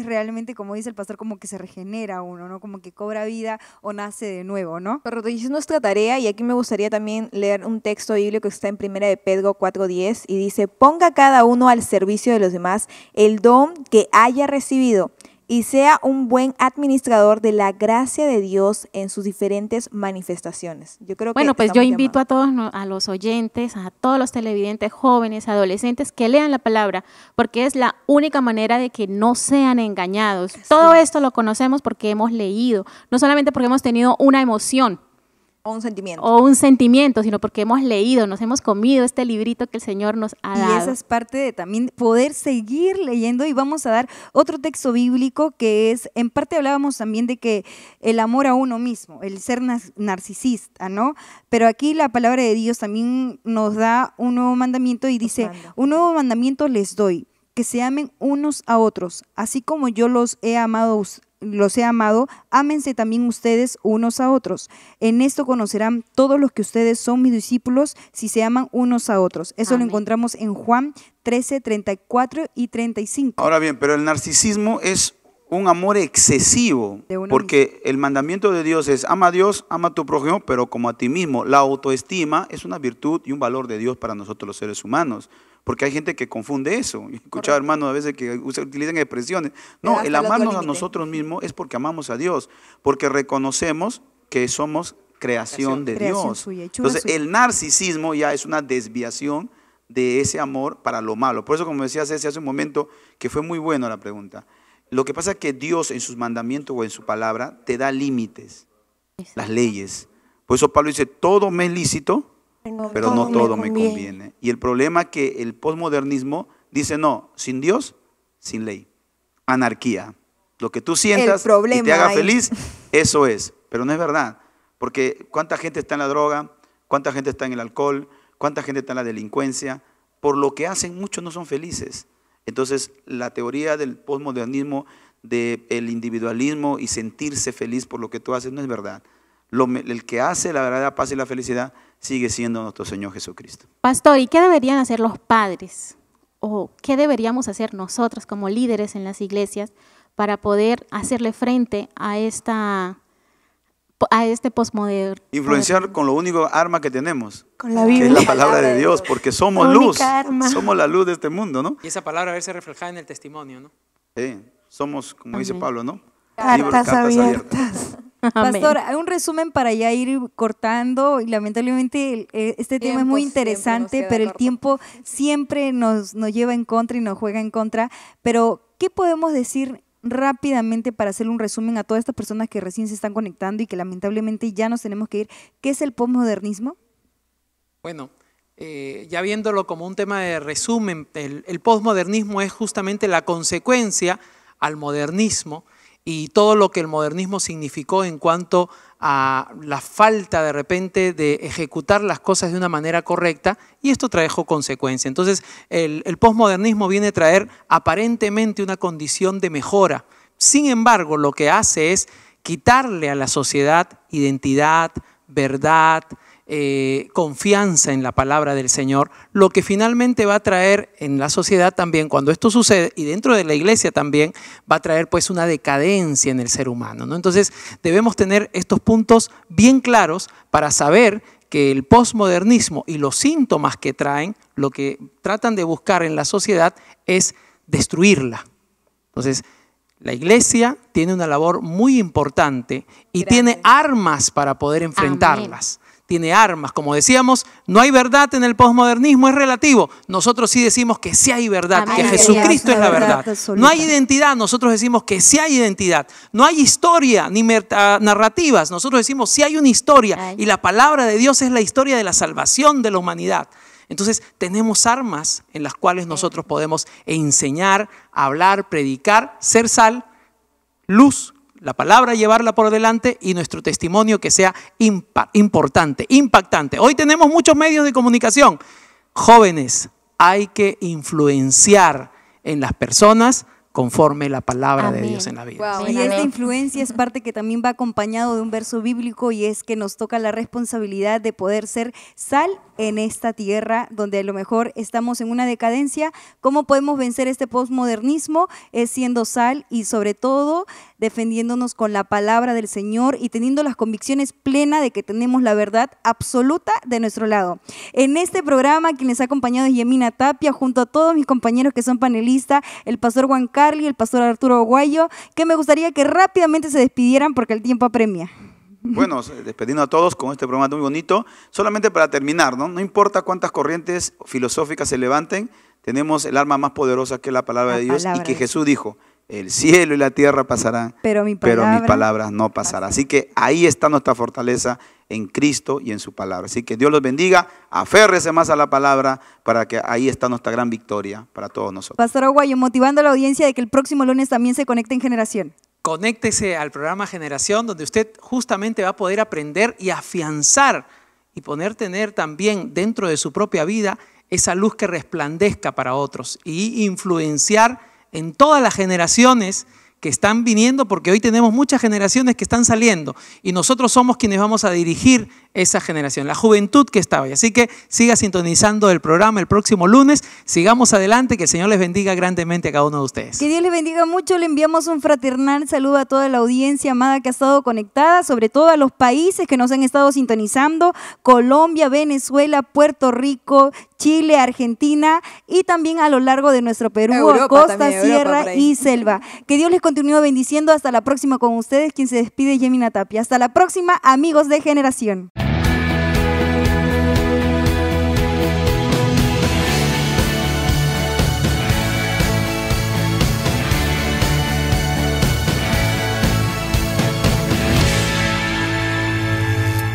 A: realmente, como dice el pastor, como que se regenera uno, ¿no? Como que cobra vida o nace de nuevo, ¿no?
D: Correcto, y es nuestra tarea, y aquí me gustaría también leer un texto bíblico que está en 1 de Pedro 4:10 y dice, ponga cada uno al servicio de los demás el don que haya recibido y sea un buen administrador de la gracia de Dios en sus diferentes manifestaciones. Yo creo que
C: Bueno, pues yo
D: estamos
C: invito
D: llamados.
C: a todos, a los oyentes, a todos los televidentes, jóvenes, adolescentes, que lean la palabra, porque es la única manera de que no sean engañados. Todo esto lo conocemos porque hemos leído, no solamente porque hemos tenido una emoción
D: O un sentimiento.
C: o un sentimiento, sino porque hemos leído, nos hemos comido este librito que el Señor nos ha
A: Y
C: dado.
A: esa es parte de también poder seguir leyendo, y vamos a dar otro texto bíblico que es, en parte hablábamos también de que el amor a uno mismo, el ser narcisista, ¿no? Pero aquí la palabra de Dios también nos da un nuevo mandamiento y dice,
D: manda.
A: un nuevo mandamiento les doy, que se amen unos a otros, así como yo los he amado, ámense también ustedes unos a otros. En esto conocerán todos los que ustedes son mis discípulos, si se aman unos a otros. Eso
C: Amén.
A: lo encontramos en Juan 13, 34 y 35.
F: Ahora bien, pero el narcisismo es un amor excesivo,
A: De uno
F: porque el mandamiento de Dios es ama a Dios, ama a tu prójimo, pero como a ti mismo. La autoestima es una virtud y un valor de Dios para nosotros los seres humanos, porque hay gente que confunde eso. He escuchado hermanos a veces que utilizan expresiones. No,
D: Hasta
F: el
D: el otro
F: amarnos a
D: límite.
F: nosotros mismos es porque amamos a Dios, porque reconocemos que somos creación de
A: Creación
F: Dios.
A: suya, hechura
F: Entonces,
A: suya.
F: el narcisismo ya es una desviación de ese amor para lo malo. Por eso, como decía Ceci hace un momento, que fue muy buena la pregunta. Lo que pasa es que Dios en sus mandamientos o en su palabra te da límites, las leyes. Por eso Pablo dice, todo me es lícito, pero no todo me conviene. Y el problema es que el posmodernismo dice, no, sin Dios, sin ley. Anarquía. Lo que tú sientas y
D: problema
F: te haga
D: ahí.
F: feliz, eso es. Pero no es verdad. Porque cuánta gente está en la droga, cuánta gente está en el alcohol, cuánta gente está en la delincuencia. Por lo que hacen, muchos no son felices. Entonces, la teoría del posmodernismo, del individualismo y sentirse feliz por lo que tú haces, no es verdad. El que hace la verdadera paz y la felicidad sigue siendo nuestro Señor Jesucristo.
C: Pastor, ¿y qué deberían hacer los padres? ¿O qué deberíamos hacer nosotros como líderes en las iglesias para poder hacerle frente a este posmoderno?
F: Influenciar con lo único arma que tenemos,
B: Con la
F: que es
B: Biblia.
F: la palabra de Dios, porque somos
B: La
F: luz,
B: única arma.
F: somos la luz de este mundo, ¿no?
G: Y esa palabra verse reflejada en el testimonio, ¿no?
F: Somos, como dice
C: Amén.
F: Pablo, ¿no?
B: Cartas abiertas.
C: Amén.
A: Pastor, hay un resumen para ya ir cortando, y lamentablemente este tema es muy
D: Tiempo siempre
A: interesante,
D: nos queda
A: pero el
D: corto.
A: tiempo siempre nos lleva en contra y nos juega en contra. Pero, ¿qué podemos decir rápidamente para hacer un resumen a todas estas personas que recién se están conectando y que lamentablemente ya nos tenemos que ir? ¿Qué es el posmodernismo?
G: Bueno, ya viéndolo como un tema de resumen, el posmodernismo es justamente la consecuencia al modernismo y todo lo que el modernismo significó en cuanto a la falta de repente de ejecutar las cosas de una manera correcta, y esto trajo consecuencias. Entonces, el posmodernismo viene a traer aparentemente una condición de mejora. Sin embargo, lo que hace es quitarle a la sociedad identidad, verdad, confianza en la palabra del Señor, lo que finalmente va a traer en la sociedad también, cuando esto sucede, y dentro de la iglesia también, va a traer pues una decadencia en el ser humano, ¿no? Entonces debemos tener estos puntos bien claros para saber que el posmodernismo y los síntomas que traen, lo que tratan de buscar en la sociedad es destruirla. Entonces, la iglesia tiene una labor muy importante y tiene armas para poder enfrentarlas. Tiene armas. Como decíamos, no hay verdad en el posmodernismo, es relativo. Nosotros sí decimos que sí hay verdad, que Jesucristo es la verdad. No hay identidad, nosotros decimos que sí hay identidad. No hay historia ni narrativas, nosotros decimos sí hay una historia. Y la palabra de Dios es la historia de la salvación de la humanidad. Entonces tenemos armas en las cuales nosotros podemos enseñar, hablar, predicar, ser sal, luz, la palabra llevarla por delante y nuestro testimonio que sea importante, impactante. Hoy tenemos muchos medios de comunicación. Jóvenes, hay que influenciar en las personas conforme la palabra de Dios en la vida.
A: Wow. Y esta influencia es parte que también va acompañado de un verso bíblico, y es que nos toca la responsabilidad de poder ser sal en esta tierra donde a lo mejor estamos en una decadencia. ¿Cómo podemos vencer este posmodernismo? Es siendo sal y sobre todo defendiéndonos con la palabra del Señor y teniendo las convicciones plenas de que tenemos la verdad absoluta de nuestro lado. En este programa, quien les ha acompañado es Yamina Tapia, junto a todos mis compañeros que son panelistas, el pastor Juan Carly, el pastor Arturo Guayo, que me gustaría que rápidamente se despidieran porque el tiempo apremia.
F: Bueno, despediendo a todos con este programa muy bonito, solamente para terminar, ¿no? No importa cuántas corrientes filosóficas se levanten, tenemos el arma más poderosa que es la palabra de Dios, y que Jesús dijo: el cielo y la tierra pasarán, pero mis palabras no pasarán. Así que ahí está nuestra fortaleza, en Cristo y en su palabra. Así que Dios los bendiga, aférrese más a la palabra, para que ahí está nuestra gran victoria para todos nosotros.
A: Pastor Aguayo, motivando a la audiencia de que el próximo lunes también se conecte en Generación.
G: Conéctese al programa Generación, donde usted justamente va a poder aprender y afianzar y tener también dentro de su propia vida esa luz que resplandezca para otros y influenciar en todas las generaciones que están viniendo, porque hoy tenemos muchas generaciones que están saliendo y nosotros somos quienes vamos a dirigir esa generación, la juventud que está hoy. Así que siga sintonizando el programa el próximo lunes, sigamos adelante, que el Señor les bendiga grandemente a cada uno de ustedes.
A: Que Dios les bendiga mucho, le enviamos un fraternal saludo a toda la audiencia amada que ha estado conectada, sobre todo a los países que nos han estado sintonizando: Colombia, Venezuela, Puerto Rico, Chile, Argentina y también a lo largo de nuestro Perú,
D: Europa,
A: costa,
D: también,
A: sierra y selva. Que Dios les continúe bendiciendo. Hasta la próxima con ustedes. Quien se despide es Yamina Tapia. Hasta la próxima, amigos de Generación.